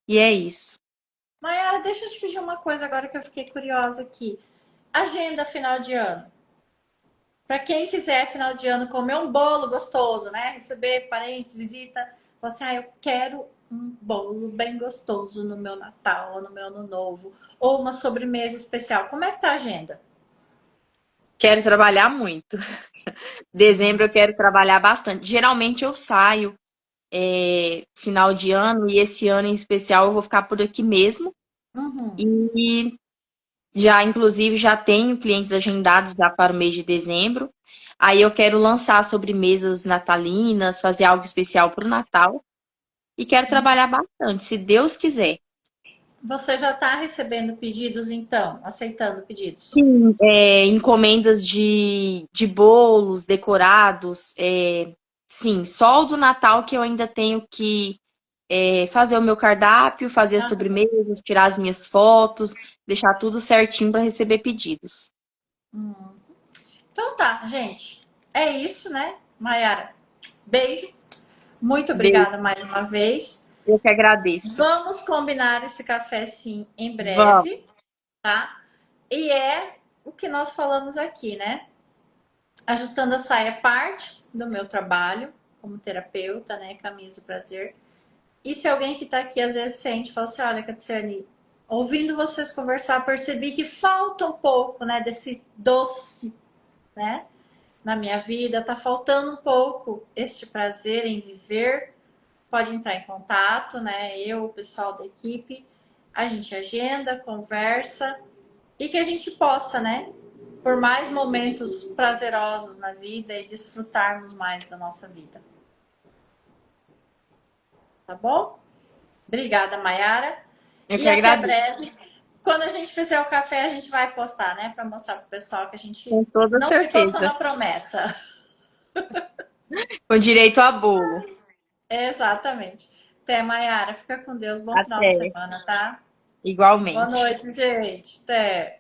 E é isso. Mayara, deixa eu te pedir uma coisa agora que eu fiquei curiosa aqui. Agenda final de ano. Para quem quiser, final de ano, comer um bolo gostoso, né? Receber parentes, visita. Falar assim, eu quero um bolo bem gostoso no meu Natal, ou no meu Ano Novo. Ou uma sobremesa especial. Como é que tá a agenda? Quero trabalhar muito. Dezembro eu quero trabalhar bastante. Geralmente eu saio final de ano e esse ano em especial eu vou ficar por aqui mesmo. Uhum. E já, inclusive, já tenho clientes agendados já para o mês de dezembro. Aí eu quero lançar sobremesas natalinas, fazer algo especial para o Natal. E quero trabalhar bastante, se Deus quiser. Você já está recebendo pedidos, então? Aceitando pedidos? Sim, encomendas de bolos decorados. Sim, só o do Natal que eu ainda tenho que fazer o meu cardápio, fazer as Aham. sobremesas, tirar as minhas fotos, deixar tudo certinho para receber pedidos. Hum. Então tá, gente. É isso, né? Mayara, beijo. Muito Beijo, obrigada mais uma vez. eu que agradeço. Vamos combinar esse café sim em Vamos. breve, tá? E é o que nós falamos aqui, né? Ajustando a saia é parte do meu trabalho como terapeuta, né? Caminhos do prazer. E se alguém que tá aqui às vezes sente, fala assim: olha, Catiane, ouvindo vocês conversar, percebi que falta um pouco, né? Desse doce, né? na minha vida, tá faltando um pouco este prazer em viver, pode entrar em contato, né? Eu, o pessoal da equipe, a gente agenda, conversa e que a gente possa, né? Por mais momentos prazerosos na vida e desfrutarmos mais da nossa vida. Tá bom? Obrigada, Mayara. Eu E que até agradeço, breve. Quando a gente fizer o café, a gente vai postar, né? Para mostrar pro pessoal que a gente com toda não ficou só certeza. na promessa. Com direito a bolo. Exatamente. Até, Mayara. Fica com Deus. Bom final de Até. semana, tá? Boa Igualmente. noite, gente. Até.